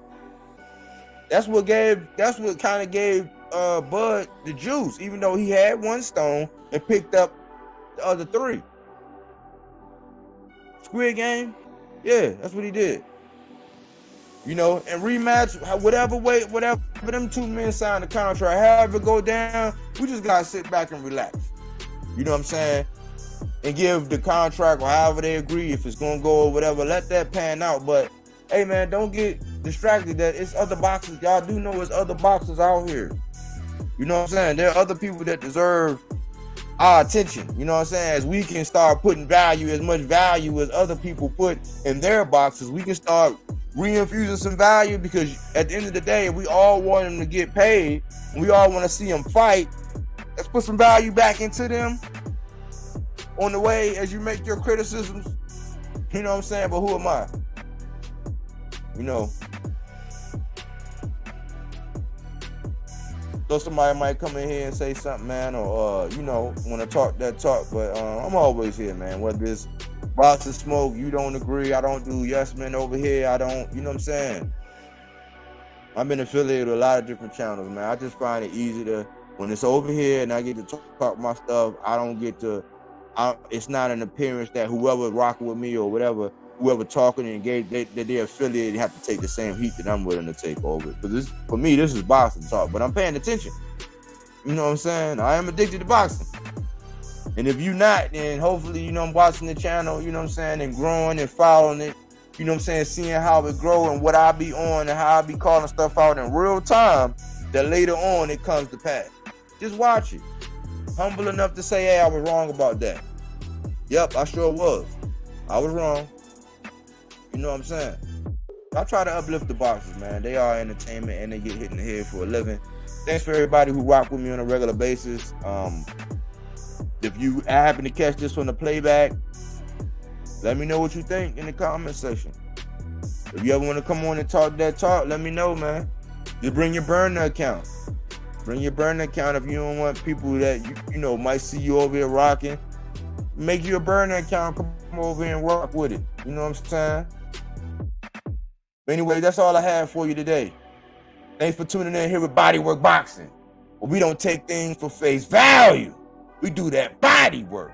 That's what kind of gave Bud the juice, even though he had one stone and picked up the other three. Squid Game, yeah, that's what he did. You know, and rematch, whatever them two men sign the contract, however it go down, we just gotta sit back and relax. You know what I'm saying? And give the contract or however they agree, if it's gonna go or whatever, let that pan out. But hey, man, don't get distracted that it's other boxers. Y'all do know it's other boxers out here. You know what I'm saying? There are other people that deserve our attention. You know what I'm saying? As we can start putting as much value as other people put in their boxes, we can start reinfusing some value, because at the end of the day, we all want them to get paid. And we all want to see them fight. Let's put some value back into them on the way as you make your criticisms. You know what I'm saying? But who am I? You know, so somebody might come in here and say something, man, or you know, want to talk that talk. But I'm always here, man. Whether it's Box of Smoke, you don't agree, I don't do yes men over here, I don't, you know what I'm saying? I've been affiliated with a lot of different channels, man. I just find it easy to, when it's over here and I get to talk my stuff, it's not an appearance that whoever rocking with me or whatever, whoever talking and engaged, they're affiliated, have to take the same heat that I'm willing to take over. Because for me, this is boxing talk, but I'm paying attention. You know what I'm saying? I am addicted to boxing. And if you're not, then hopefully, you know, I'm watching the channel, you know what I'm saying, and growing and following it, you know what I'm saying, seeing how it grow and what I be on and how I be calling stuff out in real time, that later on it comes to pass. Just watch it. Humble enough to say, hey, I was wrong about that. Yep, I sure was. I was wrong. You know what I'm saying? I try to uplift the boxers, man. They are entertainment and they get hit in the head for a living. Thanks for everybody who rock with me on a regular basis. If you happen to catch this on the playback, let me know what you think in the comment section. If you ever want to come on and talk that talk, let me know, man. Just bring your burner account. Bring your burner account if you don't want people that you know might see you over here rocking. Make you a burner account. Come come over here and rock with it. You know what I'm saying? But anyway, that's all I have for you today. Thanks for tuning in here with Bodywork Boxing. But we don't take things for face value. We do that body work.